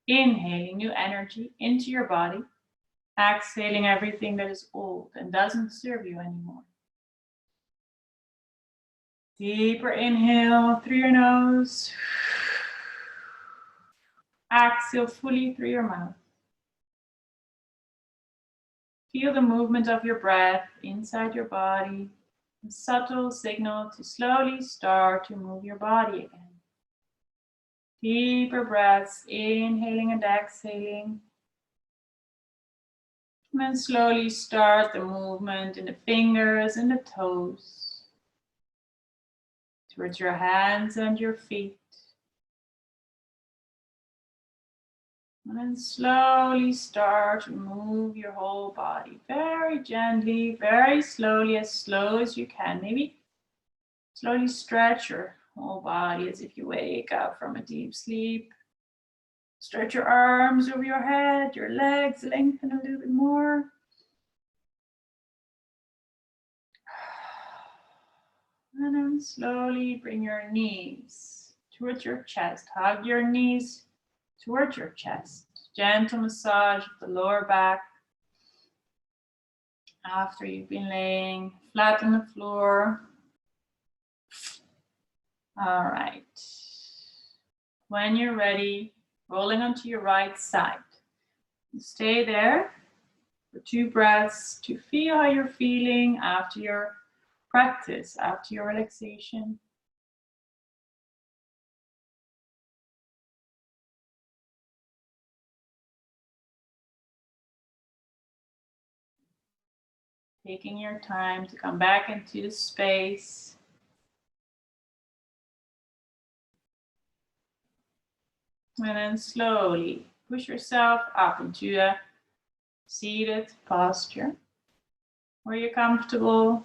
inhaling new energy into your body, exhaling everything that is old and doesn't serve you anymore. Deeper inhale through your nose. Exhale fully through your mouth. Feel the movement of your breath inside your body. A subtle signal to slowly start to move your body again. Deeper breaths, inhaling and exhaling. And then slowly start the movement in the fingers and the toes. Towards your hands and your feet. And then slowly start to move your whole body very gently, very slowly, as slow as you can. Maybe slowly stretch your whole body as if you wake up from a deep sleep. Stretch your arms over your head, your legs lengthen a little bit more. And then slowly bring your knees towards your chest. Hug your knees towards your chest. Gentle massage of the lower back. After you've been laying flat on the floor. All right. When you're ready, rolling onto your right side. Stay there for 2 breaths to feel how you're feeling after your practice, after your relaxation. Taking your time to come back into the space. And then slowly push yourself up into a seated posture where you're comfortable.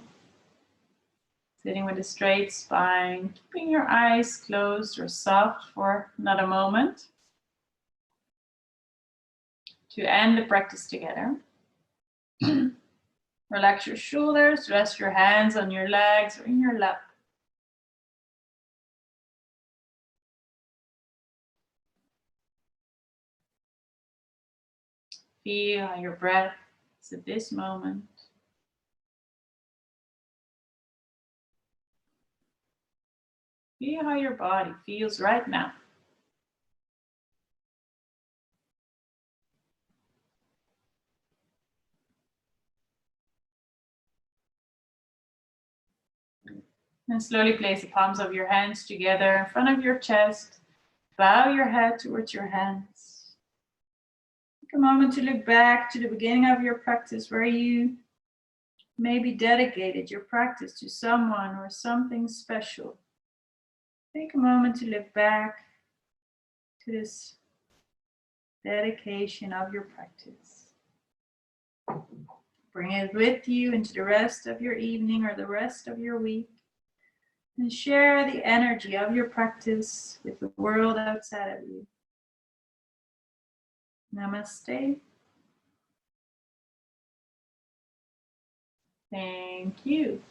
Sitting with a straight spine, keeping your eyes closed or soft for another moment. To end the practice together. Relax your shoulders, rest your hands on your legs or in your lap. Feel how your breath is at this moment. Feel how your body feels right now. And slowly place the palms of your hands together in front of your chest. Bow your head towards your hands. Take a moment to look back to the beginning of your practice where you maybe dedicated your practice to someone or something special. Take a moment to look back to this dedication of your practice. Bring it with you into the rest of your evening or the rest of your week. And share the energy of your practice with the world outside of you. Namaste. Thank you.